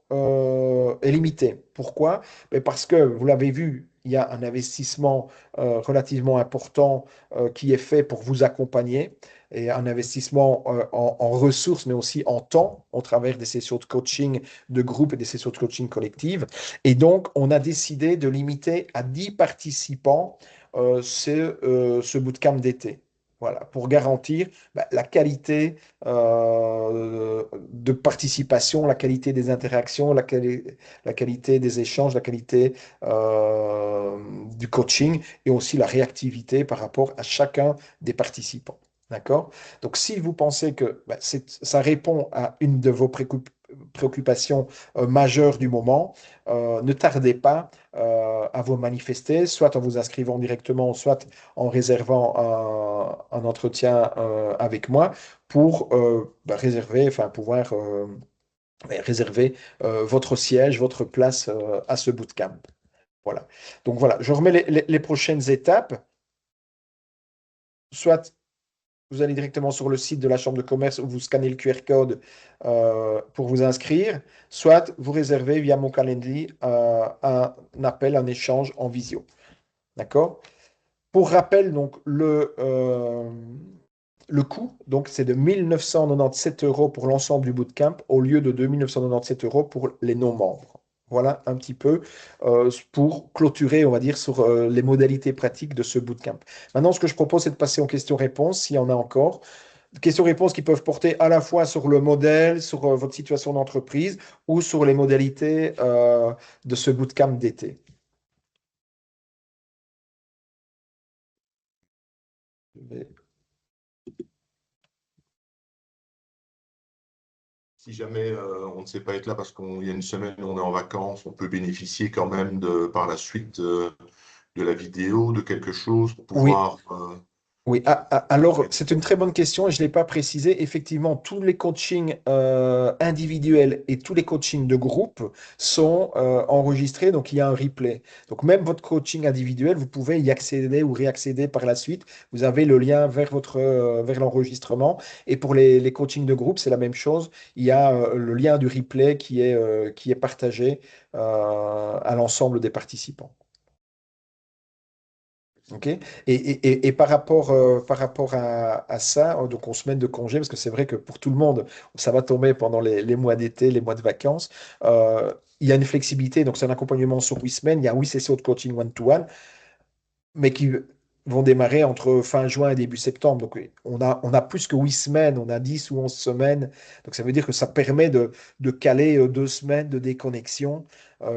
est limité. Pourquoi? Ben, parce que, vous l'avez vu, il y a un investissement relativement important qui est fait pour vous accompagner et un investissement en ressources, mais aussi en temps, au travers des sessions de coaching de groupe et des sessions de coaching collective. Et donc, on a décidé de limiter à 10 participants ce bootcamp d'été. Voilà, pour garantir la qualité de participation, la qualité des interactions, la qualité des échanges, la qualité du coaching et aussi la réactivité par rapport à chacun des participants. D'accord? Donc, si vous pensez que ça répond à une de vos préoccupations majeures du moment, ne tardez pas à vous manifester, soit en vous inscrivant directement, soit en réservant un entretien avec moi pour réserver, enfin pouvoir réserver votre siège, votre place à ce bootcamp. Voilà. Donc voilà, je remets les prochaines étapes. Soit vous allez directement sur le site de la Chambre de commerce où vous scannez le QR code pour vous inscrire, soit vous réservez via mon calendrier un appel, un échange en visio. D'accord? Pour rappel, donc, le coût, donc, c'est de 1997 euros pour l'ensemble du bootcamp au lieu de 2997 euros pour les non-membres. Voilà un petit peu pour clôturer, on va dire, sur les modalités pratiques de ce bootcamp. Maintenant, ce que je propose, c'est de passer aux questions-réponses, s'il y en a encore. Questions-réponses qui peuvent porter à la fois sur le modèle, sur votre situation d'entreprise ou sur les modalités de ce bootcamp d'été. Je vais- Si jamais on ne sait pas être là parce qu'il y a une semaine où on est en vacances, on peut bénéficier quand même par la suite de la vidéo, de quelque chose pour Oui, pouvoir. Oui, alors c'est une très bonne question et je ne l'ai pas précisé. Effectivement, tous les coachings individuels et tous les coachings de groupe sont enregistrés, donc il y a un replay. Donc même votre coaching individuel, vous pouvez y accéder ou réaccéder par la suite. Vous avez le lien vers vers l'enregistrement. Et pour les coachings de groupe, c'est la même chose. Il y a le lien du replay qui est partagé à l'ensemble des participants. Ok. Et par rapport à ça, donc on se met de congé, parce que c'est vrai que pour tout le monde, ça va tomber pendant les mois d'été, les mois de vacances. Il y a une flexibilité, donc c'est un accompagnement sur 8 semaines. Il y a 8 sessions de coaching one-to-one, mais qui vont démarrer entre fin juin et début septembre. Donc, oui, on a plus que 8 semaines, on a 10 ou 11 semaines. Donc, ça veut dire que ça permet de caler 2 semaines de déconnexion,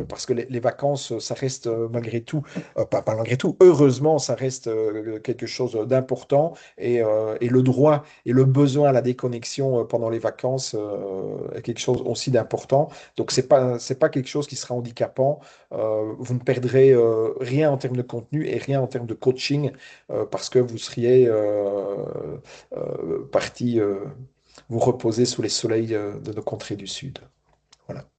parce que les vacances, ça reste malgré tout, pas malgré tout, heureusement, ça reste quelque chose d'important. Et le droit et le besoin à la déconnexion pendant les vacances est quelque chose aussi d'important. Donc, c'est pas quelque chose qui sera handicapant. Vous ne perdrez rien en termes de contenu et rien en termes de coaching parce que vous seriez parti vous reposer sous les soleils de nos contrées du Sud. Voilà.